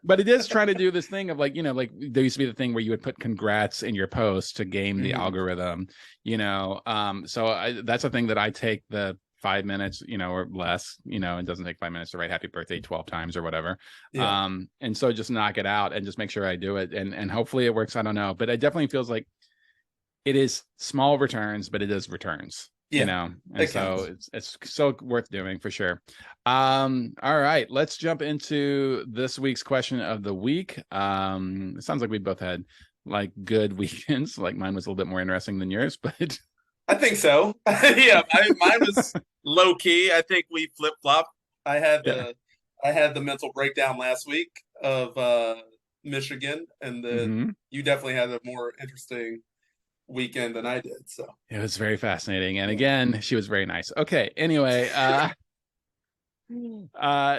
But it is trying to do this thing of like, like there used to be the thing where you would put congrats in your post to game the Mm-hmm. algorithm, so that's a thing that I take the 5 minutes, or less, it doesn't take 5 minutes to write happy birthday 12 times or whatever. Yeah. And so just knock it out and just make sure I do it, and hopefully it works. I don't know, but it definitely feels like it is small returns, but it is returns, Yeah. and It so counts. it's so worth doing for sure. All right, let's jump into this week's question of the week. It sounds like we both had like good weekends. Like mine was a little bit more interesting than yours, but I think so. Yeah, mine was low key. I think we flip flop. I had yeah. the I had the mental breakdown last week of Michigan, and then Hmm. you definitely had a more interesting weekend than I did. So It was very fascinating, and yeah. again, she was very nice. Okay, anyway,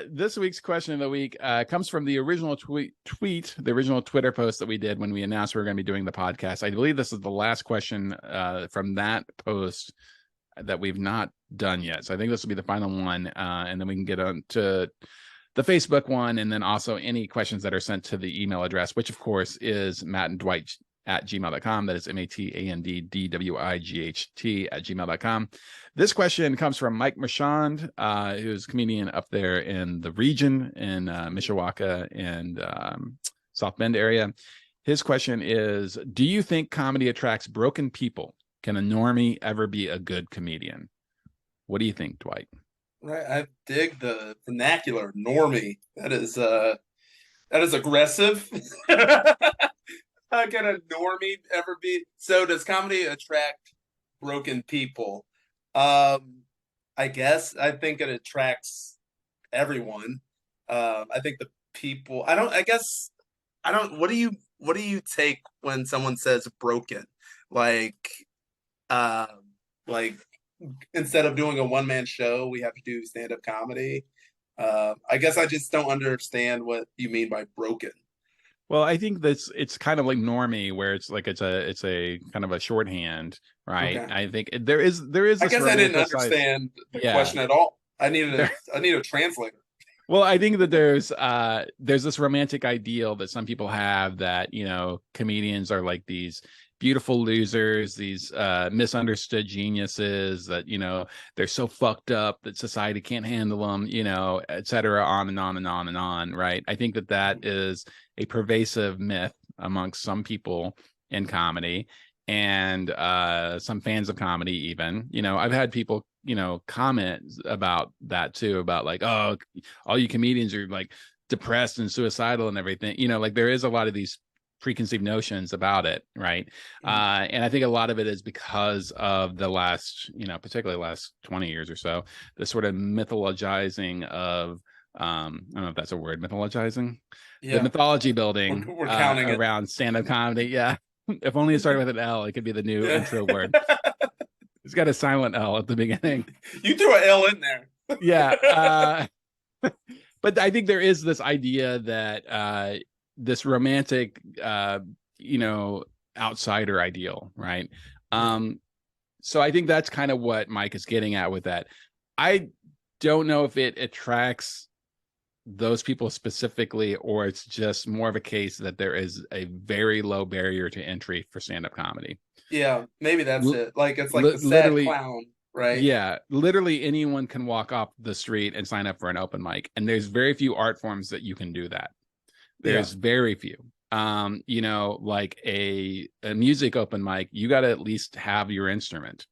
this week's question of the week comes from the original the original Twitter post that we did when we announced we were going to be doing the podcast. I believe this is the last question from that post that we've not done yet. So I think this will be the final one, and then we can get on to the Facebook one, and then also any questions that are sent to the email address, which of course is Matt and Dwight at gmail.com. That is MATANDDWIGHT at gmail.com. This question comes from Mike Marchand, who's a comedian up there in the region in Mishawaka and South Bend area. His question is, do you think comedy attracts broken people? Can a normie ever be a good comedian? What do you think, Dwight? Right, I dig the vernacular normie. That is aggressive. How can a normie ever be? So does comedy attract broken people? Um, I guess I think it attracts everyone. I think the people. I don't. I guess I don't. What do you take when someone says broken? Like, uh, like instead of doing a one man show, we have to do stand up comedy. I guess I just don't understand what you mean by broken. Well, I think that's it's kind of like normie, where it's like it's a kind of a shorthand, right? Okay. I think there is I this guess I didn't romanticized, understand the yeah. question at all. I There, needed I need a translator. well, I think that there's this romantic ideal that some people have that, comedians are like these beautiful losers, these misunderstood geniuses that, they're so fucked up that society can't handle them, et cetera, on and on and on and on, right? I think that that is a pervasive myth amongst some people in comedy and some fans of comedy even. I've had people, comment about that too, about like, oh, all you comedians are like depressed and suicidal and everything. Like there is a lot of these preconceived notions about it, right? Mhm. And I think a lot of it is because of the last, particularly last 20 years or so, the sort of mythologizing of I don't know if that's a word, mythologizing, the Yeah, mythology building we're counting it. around stand-up comedy. Yeah. If only it started with an L, it could be the new Yeah. intro word. It's got a silent L at the beginning. You threw an L in there. Yeah. But I think there is this idea that this romantic, you know, outsider ideal, right? Yeah. So I think that's kind of what Mike is getting at with that. I don't know if it attracts those people specifically, or it's just more of a case that there is a very low barrier to entry for stand-up comedy. Yeah, maybe that's L- it. Like it's like the sad literally, clown, right? yeah, literally anyone can walk off the street and sign up for an open mic, and there's very few art forms that you can do that. Yeah, There's very few. Like a music open mic, you got to at least have your instrument,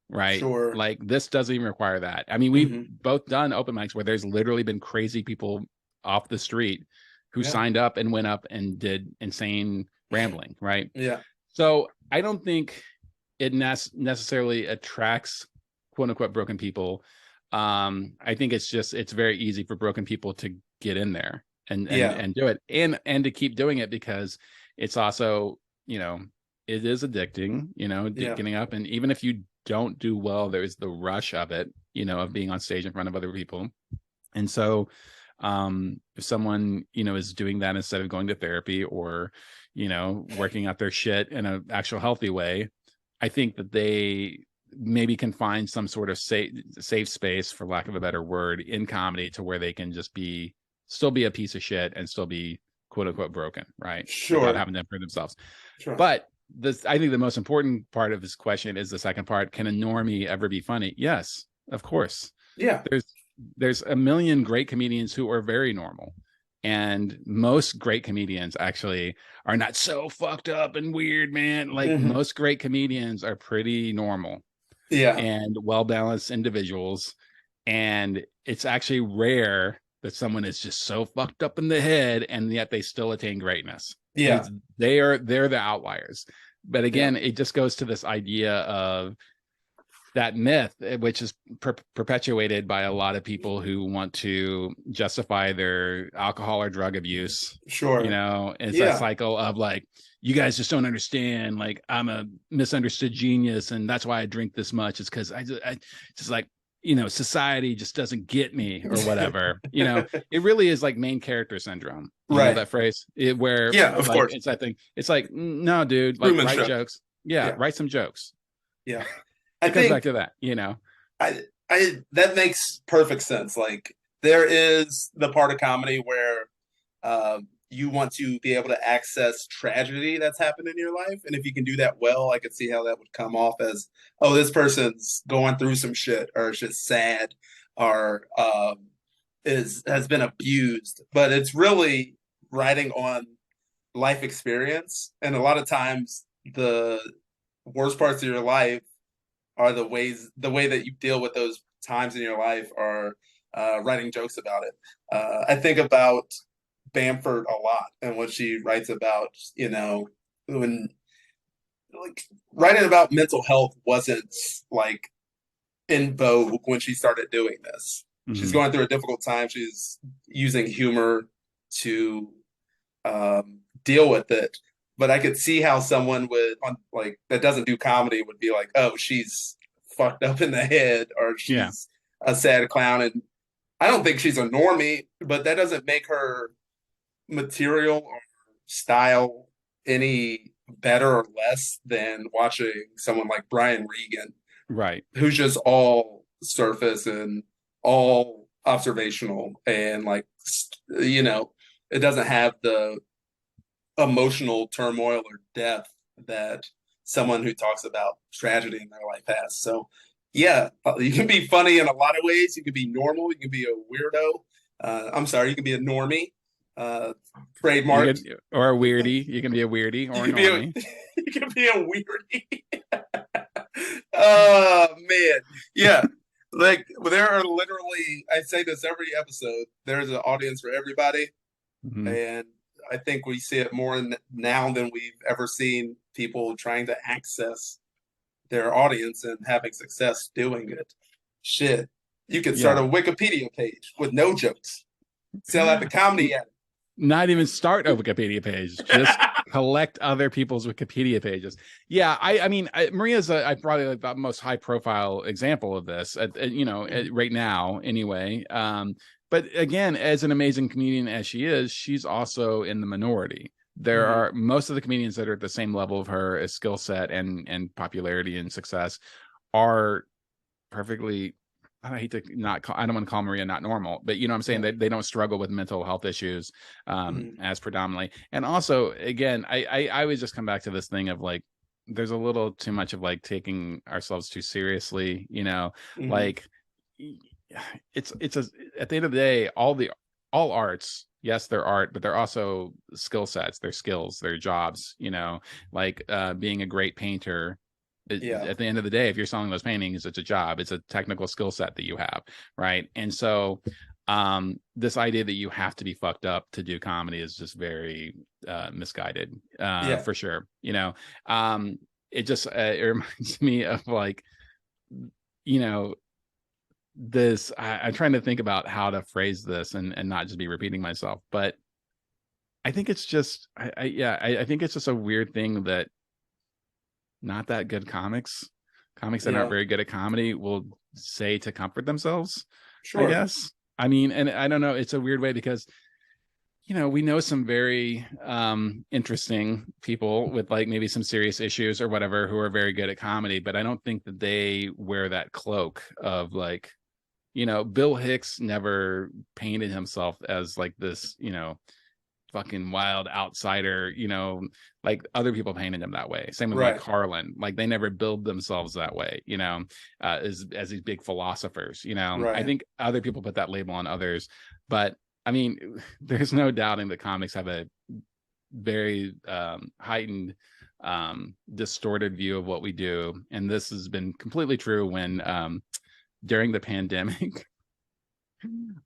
right? sure. Like this doesn't even require that. I mean, we've Hmm. both done open mics where there's literally been crazy people off the street who Yeah, signed up and went up and did insane rambling, right? yeah, So I don't think it necessarily attracts quote unquote broken people. I think it's very easy for broken people to get in there yeah, and do it and to keep doing it, because it's also, it is addicting, yeah, getting up, and even if you don't do well, there's the rush of it, of being on stage in front of other people. And so if someone, is doing that instead of going to therapy or, working out their shit in an actual healthy way, I think that they maybe can find some sort of safe space, for lack of a better word, in comedy, to where they can just still be a piece of shit and still be quote unquote broken, right? Without sure, having to improve themselves. sure. But I think the most important part of this question is the second part. Can a normie ever be funny? Yes, of course. Yeah, There's there's a million great comedians who are very normal. And most great comedians actually are not so fucked up and weird, man. Like hmm, most great comedians are pretty normal yeah, and well balanced individuals. And it's actually rare that someone is just so fucked up in the head and yet they still attain greatness. yeah, It's they're the outliers. But yeah, again, it just goes to this idea of that myth, which is perpetuated by a lot of people who want to justify their alcohol or drug abuse. sure. It's a Yeah, cycle of like, you guys just don't understand. Like, I'm a misunderstood genius, and that's why I drink this much. It's because I just like, society just doesn't get me or whatever. It really is like main character syndrome. You know right. that phrase, where Yeah, of like course. it's that thing. It's like, no, dude, like Truman write Show. jokes. Yeah, Yeah, write some jokes. yeah. I It comes back think to that, I that makes perfect sense. Like there is the part of comedy where you want to be able to access tragedy that's happened in your life, and if you can do that well, I could see how that would come off as, oh, this person's going through some shit, or it's just sad, or is has been abused. But it's really writing on life experience, and a lot of times the worst parts of your life are the way that you deal with those times in your life are writing jokes about it. I think about Bamford a lot and what she writes about, when like writing about mental health wasn't like in vogue when she started doing this. She's hmm going through a difficult time. She's using humor to deal with it. But I could see how someone would on like that doesn't do comedy would be like, oh, she's fucked up in the head, or Yeah. she's a sad clown. And I don't think she's a normie, but that doesn't make her material or style any better or less than watching someone like Brian Regan, Right. who's just all surface and all observational and like, it doesn't have the emotional turmoil or depth that someone who talks about tragedy in their life has. So, yeah, you can be funny in a lot of ways. You can be normal. You can be a weirdo. I'm sorry, you can be a normie. Trademarked. Or a weirdie. You can be a weirdie or a normie. You can be a weirdie. Oh man, yeah. Like there are literally, I say this every episode. There's an audience for everybody, and I think we see it more now than we've ever seen people trying to access their audience and having success doing it. Shit, you could start a Wikipedia page with no jokes, sell at the comedy at it. Not even start a Wikipedia page, just collect other people's Wikipedia pages. Yeah, I mean, Maria's probably like the most high profile example of this, right now anyway. But again, as an amazing comedian as she is, she's also in the minority. There are most of the comedians that are at the same level of her as skill set and popularity and success are perfectly. I hate to I don't want to call Maria not normal, but you know what I'm saying? They don't struggle with mental health issues as predominantly. And also, again, I always just come back to this thing of like, there's a little too much of like taking ourselves too seriously, like it's at the end of the day, all arts, yes, they're art, but they're also skill sets, they're skills, they're jobs, like being a great painter. At the end of the day, if you're selling those paintings, it's a job, it's a technical skill set that you have, right? And so this idea that you have to be fucked up to do comedy is just very misguided, for sure. It just it reminds me of like, this I'm trying to think about how to phrase this and not just be repeating myself, but I think it's just I think it's just a weird thing that not that good comics that aren't very good at comedy will say to comfort themselves. Sure. I guess. I mean, and I don't know, it's a weird way because we know some very interesting people with like maybe some serious issues or whatever who are very good at comedy, but I don't think that they wear that cloak of like, Bill Hicks never painted himself as like this, fucking wild outsider, like other people painted him that way. Same with like Carlin, like they never build themselves that way, as these big philosophers, I think other people put that label on others, but I mean, there's no doubting that comics have a very heightened, distorted view of what we do. And this has been completely true when during the pandemic,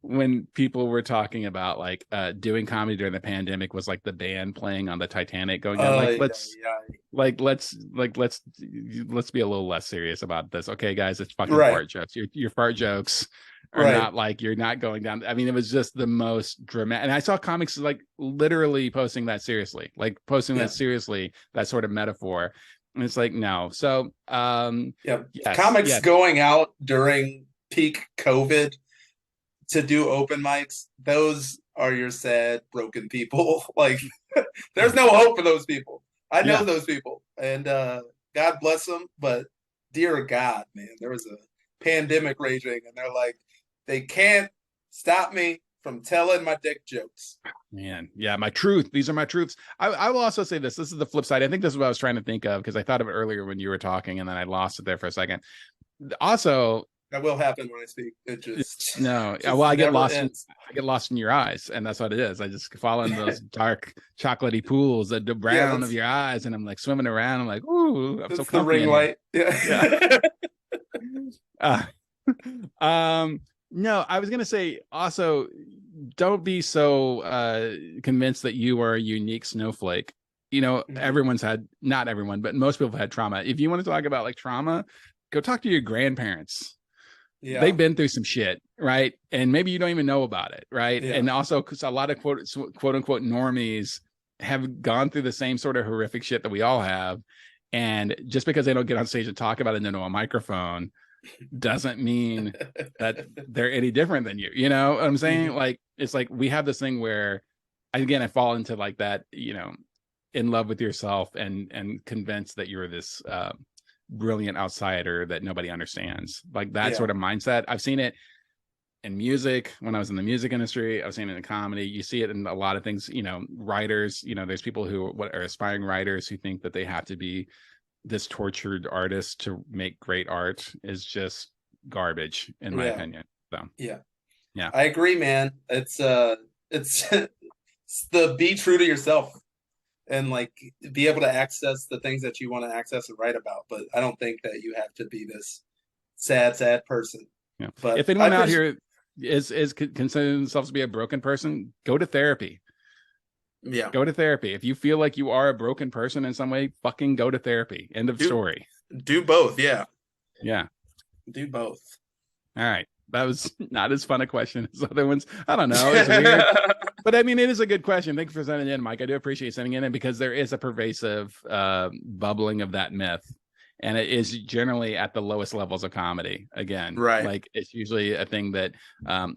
when people were talking about like doing comedy during the pandemic was like the band playing on the Titanic going down, let's be a little less serious about this, okay guys, it's fucking fart jokes. Your fart jokes are not like, you're not going down. I mean, it was just the most dramatic, and I saw comics like literally posting that seriously, that sort of metaphor, and it's like, no. So comics going out during peak COVID to do open mics, those are your sad, broken people. Like, there's no hope for those people. I know those people, and God bless them. But dear God, man, there was a pandemic raging, and they're like, they can't stop me from telling my dick jokes. Man, yeah, my truth. These are my truths. I will also say this. This is the flip side. I think this is what I was trying to think of because I thought of it earlier when you were talking, and then I lost it there for a second. Also, that will happen when I speak. It just I get lost in your eyes, and that's what it is. I just fall in those dark chocolatey pools, the brown of your eyes, and I'm like swimming around. I'm like, ooh, I'm so comfy. The ring light. No, I was gonna say also, don't be so convinced that you are a unique snowflake. Everyone's had, not everyone, but most people have had trauma. If you want to talk about like trauma, go talk to your grandparents. They've been through some shit, right? And maybe you don't even know about it, right? And also, because a lot of quote unquote normies have gone through the same sort of horrific shit that we all have, and just because they don't get on stage and talk about it into a microphone doesn't mean that they're any different than you. You know what I'm saying? Like, it's like we have this thing where I fall into like that, in love with yourself and convinced that you're this brilliant outsider that nobody understands. Like that sort of mindset. I've seen it in music when I was in the music industry. I've seen it in comedy. You see it in a lot of things, writers, there's people who are aspiring writers who think that they have to be this tortured artist to make great art is just garbage in my opinion. So yeah, yeah, I agree, man. It's it's the be true to yourself and like be able to access the things that you want to access and write about. But I don't think that you have to be this sad person. yeah. But If anyone out here is considering themselves to be a broken person, go to therapy. Yeah, go to therapy. If you feel like you are a broken person in some way, fucking go to therapy. End of story. Do both. Yeah, do both. All right. That was not as fun a question as other ones. I don't know. It's weird. But I mean, it is a good question. Thank you for sending it in, Mike. I do appreciate sending it in because there is a pervasive bubbling of that myth. And it is generally at the lowest levels of comedy. Again, right? Like it's usually a thing that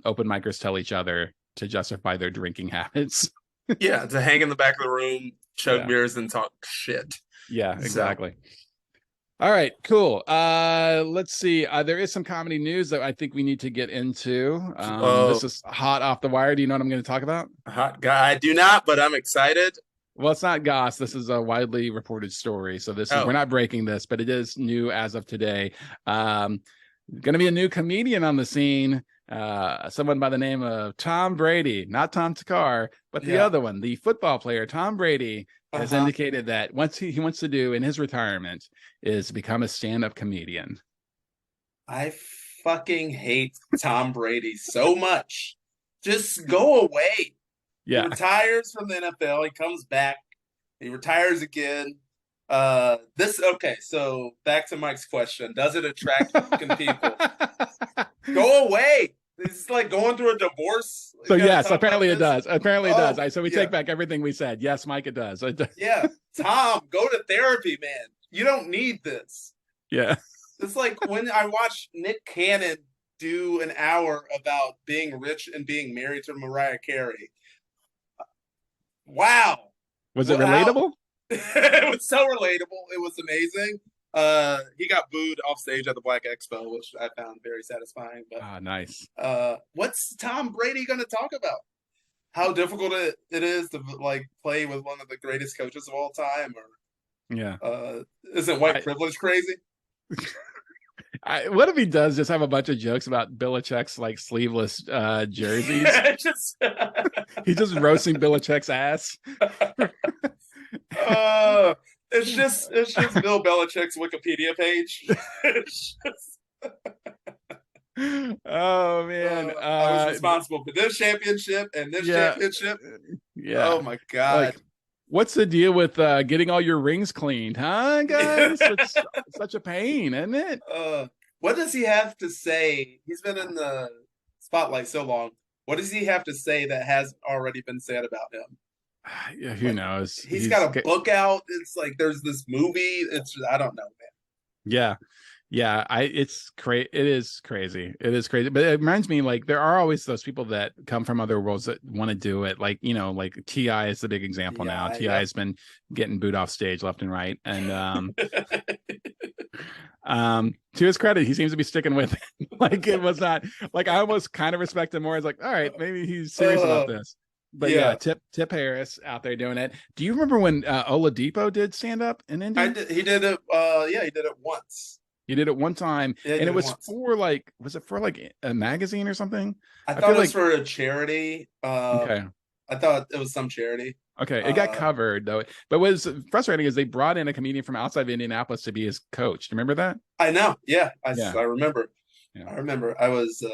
open micers tell each other to justify their drinking habits. Yeah, to hang in the back of the room, chug beers, and talk shit. Yeah, exactly. So. All right, cool. Let's see. There is some comedy news that I think we need to get into. This is hot off the wire. Do you know what I'm going to talk about? Hot guy. I do not, but I'm excited. Well, it's not goss. This is a widely reported story. So this is we're not breaking this, but it is new as of today. Going to be a new comedian on the scene. Someone by the name of Tom Brady, not Tom Takar, but the other one, the football player, Tom Brady, has indicated that what he wants to do in his retirement is become a stand-up comedian. I fucking hate Tom Brady so much. Just go away. Yeah. He retires from the NFL. He comes back. He retires again. So back to Mike's question. Does it attract fucking people? Go away. It's like going through a divorce. So yes, apparently it does. Apparently it does. So we take back everything we said. Yes, Mike, it does. Yeah. Tom, go to therapy, man. You don't need this. Yeah. It's like when I watched Nick Cannon do an hour about being rich and being married to Mariah Carey. Wow. Was it relatable? It was so relatable. It was amazing. He got booed off stage at the Black Expo, which I found very satisfying. But nice. What's Tom Brady going to talk about? How difficult it is to like play with one of the greatest coaches of all time, or isn't white privilege crazy? What if he does just have a bunch of jokes about Belichick's like sleeveless jerseys? He's just roasting Belichick's ass. It's just Bill Belichick's Wikipedia page. Oh man, I was responsible for this championship and this championship. Yeah. Oh my god. Like, what's the deal with getting all your rings cleaned, huh, guys? It's such a pain, isn't it? What does he have to say? He's been in the spotlight so long. What does he have to say that has already been said about him? Yeah, who knows? He's got a book out. It's like there's this movie. I don't know, man. Yeah. It's crazy. It is crazy. But it reminds me, like, there are always those people that come from other worlds that want to do it. Like, like T.I. is the big example now. T.I. has been getting booed off stage left and right. And to his credit, he seems to be sticking with it. Like, it was not like I almost kind of respect him more. It's like, all right, maybe he's serious about this. But Tip Harris out there doing it. Do you remember when Oladipo did stand up in Indy? He did it. He did it once. He did it one time, and it was for like, was it for like a magazine or something? I thought it was for a charity. Okay. I thought it was some charity. Okay, it got covered though. But what was frustrating is they brought in a comedian from outside of Indianapolis to be his coach. Do you remember that? I know. Yeah, I remember. Yeah. I remember. I was,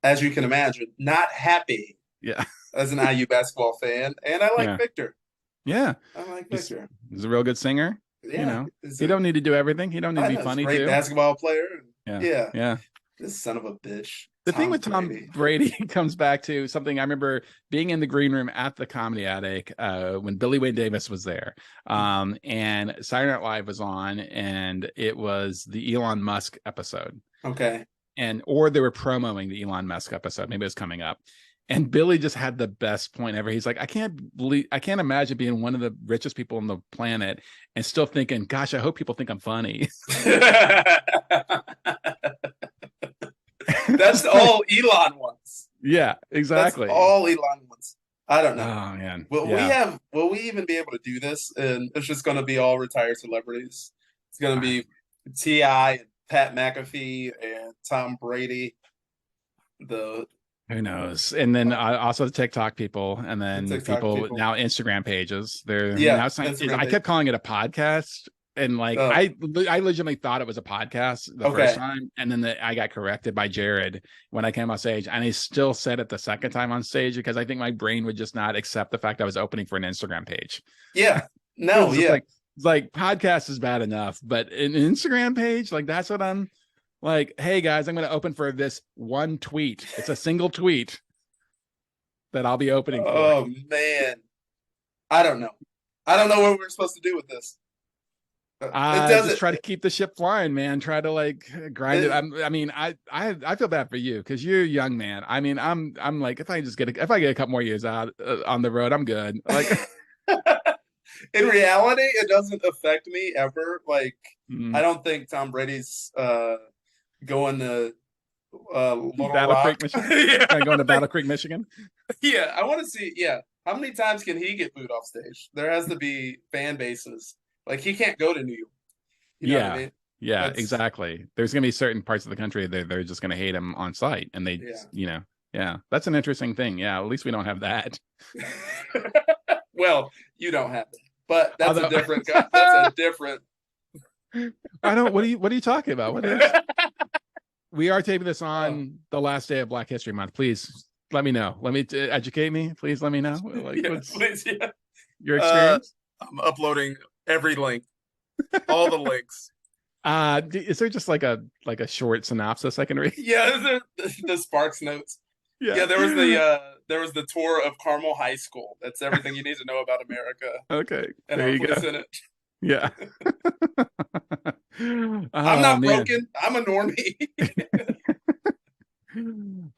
as you can imagine, not happy. Yeah. As an IU basketball fan, and I like Victor. I like Victor. He's a real good singer. Yeah, he don't need to do everything. He don't need to be funny great too. Basketball player. Yeah. This son of a bitch. The thing with Tom Brady comes back to something I remember being in the green room at the Comedy Attic when Billy Wayne Davis was there, and Saturday Night Live was on, and it was the Elon Musk episode. Okay. Or they were promoting the Elon Musk episode. Maybe it was coming up. And Billy just had the best point ever. He's like, I can't imagine being one of the richest people on the planet and still thinking, gosh, I hope people think I'm funny. That's all Elon wants. Yeah, That's exactly. all Elon wants. I don't know. Oh man. Will we even be able to do this? And it's just going to be all retired celebrities. It's going to be T.I. and Pat McAfee and Tom Brady. Who knows? And then also the TikTok people, and then people now Instagram pages. Now I kept calling it a podcast, and like I legitimately thought it was a podcast the first time, and then I got corrected by Jared when I came on stage, and I still said it the second time on stage because I think my brain would just not accept the fact I was opening for an Instagram page. Yeah, no, yeah, like podcast is bad enough, but an Instagram page, like that's what I'm. Like, hey guys, I'm going to open for this one tweet. It's a single tweet that I'll be opening for. Oh man, I don't know what we're supposed to do with this. Just try to keep the ship flying, man. Try to like grind it. I feel bad for you because you're a young man. I mean, I'm like, if I get a couple more years out on the road, I'm good. Like, in reality, it doesn't affect me ever. Like, I don't think Tom Brady's going to Battle Creek, Michigan. Yeah. Going to Battle Creek, Michigan. Yeah, I want to see. Yeah, how many times can he get booed off stage? There has to be fan bases. Like he can't go to New York. You know what I mean? Yeah, exactly. There's gonna be certain parts of the country that they're just gonna hate him on site, and they, that's an interesting thing. Yeah, at least we don't have that. Well, you don't have it, but that's a different. That's a different. I don't. What are you talking about? What is? We are taping this on the last day of Black History Month. Please let me know. Educate me. Please let me know. Like, please, your experience? I'm uploading every link, all the links. Is there just like a short synopsis I can read? Yeah, the Sparks notes. Yeah, there was the tour of Carmel High School. That's everything you need to know about America. Okay, and there you go. In it. Yeah. I'm not broken. I'm a normie.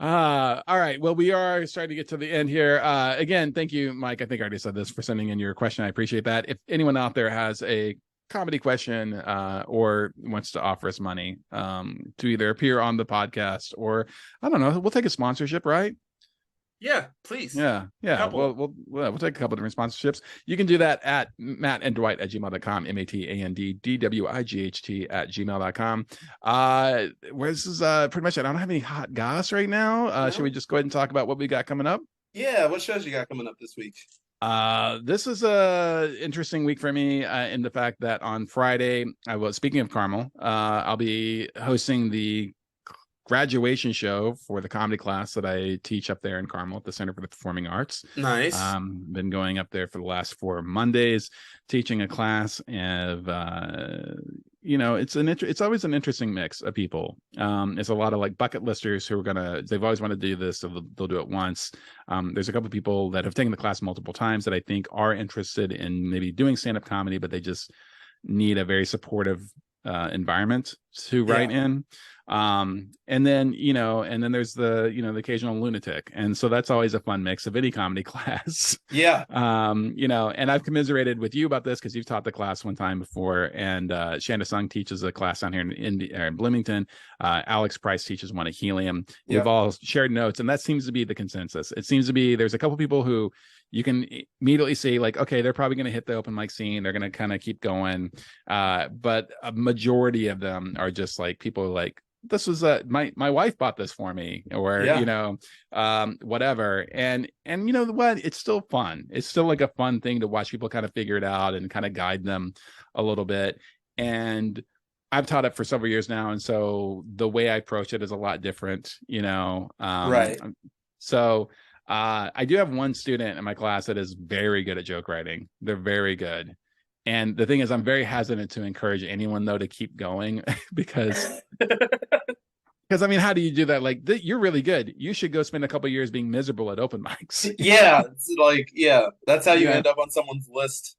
All right. Well, we are starting to get to the end here. Again, thank you, Mike. I think I already said this, for sending in your question. I appreciate that. If anyone out there has a comedy question or wants to offer us money to either appear on the podcast or, I don't know, we'll take a sponsorship, right? Yeah, please. Yeah. We'll take a couple different sponsorships. You can do that at mattanddwight@gmail.com, MATTANDWIGHT@gmail.com. This is pretty much it. I don't have any hot goss right now. No. Should we just go ahead and talk about what we got coming up? Yeah, what shows you got coming up this week? This is a interesting week for me in the fact that on Friday, speaking of Carmel, I'll be hosting the graduation show for the comedy class that I teach up there in Carmel at the Center for the Performing Arts. Nice. Been going up there for the last 4 Mondays, teaching a class of, it's always an interesting mix of people. It's a lot of like bucket listers who are they've always wanted to do this, so they'll do it once. There's a couple of people that have taken the class multiple times that I think are interested in maybe doing stand-up comedy, but they just need a very supportive environment to write in. And then there's the occasional lunatic, and so that's always a fun mix of any comedy class. And I've commiserated with you about this because you've taught the class one time before, and Shanda Sung teaches a class down here in Bloomington. Alex Price teaches one at Helium. We've all shared notes, and that seems to be the consensus. It seems to be there's a couple people who you can immediately see, like, okay, they're probably going to hit the open mic scene, they're going to kind of keep going, but a majority of them are just like people like, this was my wife bought this for me, or whatever. And you know what, it's still fun. It's still like a fun thing to watch people kind of figure it out and kind of guide them a little bit. And I've taught it for several years now, and so the way I approach it is a lot different, right. So I do have one student in my class that is very good at joke writing. They're very good. And the thing is, I'm very hesitant to encourage anyone, though, to keep going because I mean, how do you do that? Like, you're really good. You should go spend a couple of years being miserable at open mics. Yeah. It's like, that's how you end up on someone's list.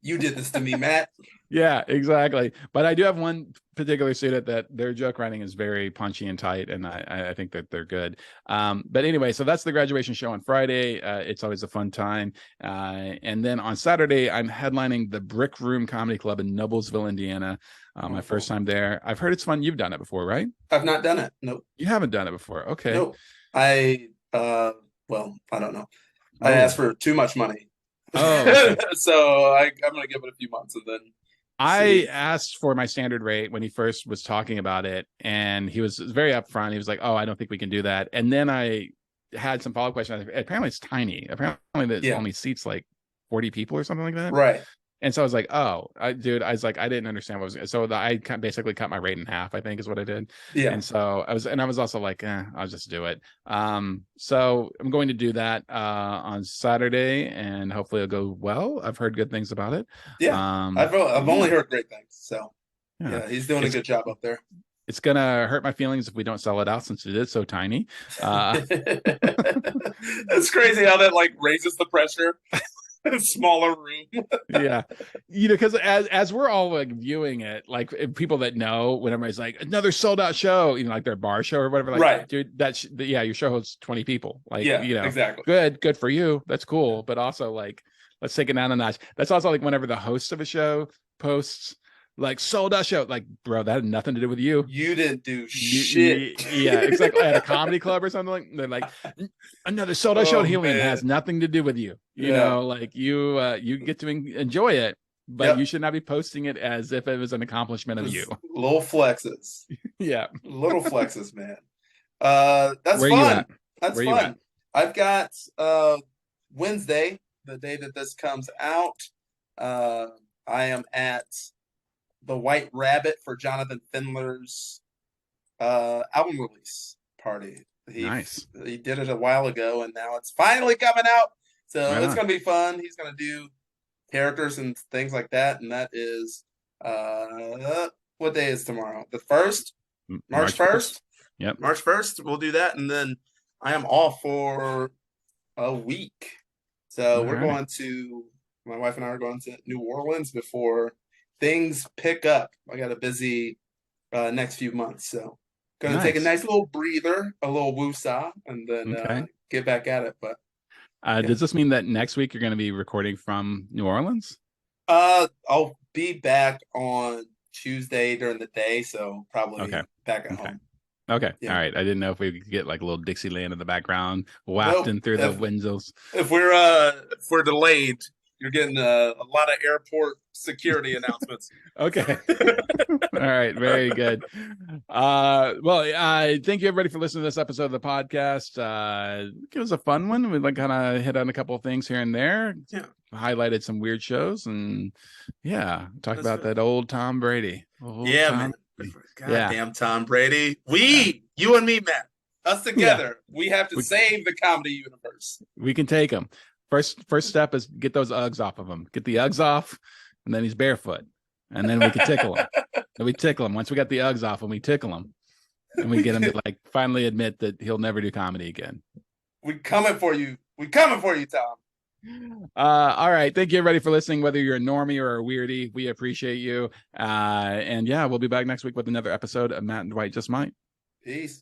You did this to me, Matt. Yeah, exactly. But I do have one particular student that their joke writing is very punchy and tight, and I think that they're good. But anyway, so that's the graduation show on Friday. It's always a fun time. And then on Saturday, I'm headlining the Brick Room Comedy Club in Noblesville, Indiana. My first time there. I've heard it's fun. You've done it before, right? I've not done it. Nope. You haven't done it before. Okay. Nope. Well, I don't know. I Oh. asked for too much money. Oh, okay. So I'm going to give it a few months and then I asked for my standard rate when he first was talking about it, and he was very upfront. He was like, "Oh, I don't think we can do that." And then I had some follow-up questions. Apparently, it's tiny. Apparently, it only seats like 40 people or something like that. Right. And so I was like, "Oh, dude," I was like, I didn't understand what was. So I basically cut my rate in half, I think, is what I did. Yeah. And so I was also like, I'll just do it. So I'm going to do that on Saturday, and hopefully it'll go well. I've heard good things about it. Yeah. I've only heard great things. So yeah, he's doing a good job up there. It's gonna hurt my feelings if we don't sell it out since it is so tiny. It's crazy how that like raises the pressure. Smaller room. Yeah, because as we're all like viewing it, like people that know, when everybody's like another sold out show, like their bar show or whatever, like, right, dude, your show holds 20 people, like, exactly, good for you, that's cool, but also like, let's take it down a notch. That's also like whenever the host of a show posts like sold out show, like, bro, that had nothing to do with you. You didn't do shit. Yeah, it's like at a comedy club or something. Like, they're like, another sold out show. Helium has nothing to do with you. You know, like you get to enjoy it, but you should not be posting it as if it was an accomplishment of you. Little flexes. Yeah, little flexes, man. That's Where fun. That's Where fun. I've got Wednesday, the day that this comes out. I am at the White Rabbit for Jonathan Findler's album release party. Nice. He did it a while ago, and now it's finally coming out. So it's going to be fun. He's going to do characters and things like that, and that is what day is tomorrow? The 1st? March 1st? Yep. March 1st, we'll do that, and then I am off for a week. So my wife and I are going to New Orleans before things pick up. I got a busy next few months, so gonna take a nice little breather, a little woosah, and then get back at it. But does this mean that next week you're going to be recording from New Orleans? I'll be back on Tuesday during the day, so probably back at home. Okay. Yeah. All right. I didn't know if we could get like a little Dixieland in the background wafting through the windows. If we're delayed, you're getting a lot of airport security announcements. Okay. All right. Very good. Thank you everybody for listening to this episode of the podcast. It was a fun one. We kind of hit on a couple of things here and there. Yeah. Highlighted some weird shows and talked about that old Tom Brady. Man. Goddamn Tom Brady. You and me, Matt, us together, we have to save the comedy universe. We can take him. First step is get those Uggs off of him. Get the Uggs off, and then he's barefoot. And then we can tickle him. Then we tickle him. Once we got the Uggs off him, we tickle him. And we get him to like finally admit that he'll never do comedy again. We coming for you. We coming for you, Tom. All right. Thank you everybody for listening, whether you're a normie or a weirdie. We appreciate you. And we'll be back next week with another episode of Matt and Dwight Just Might. Peace.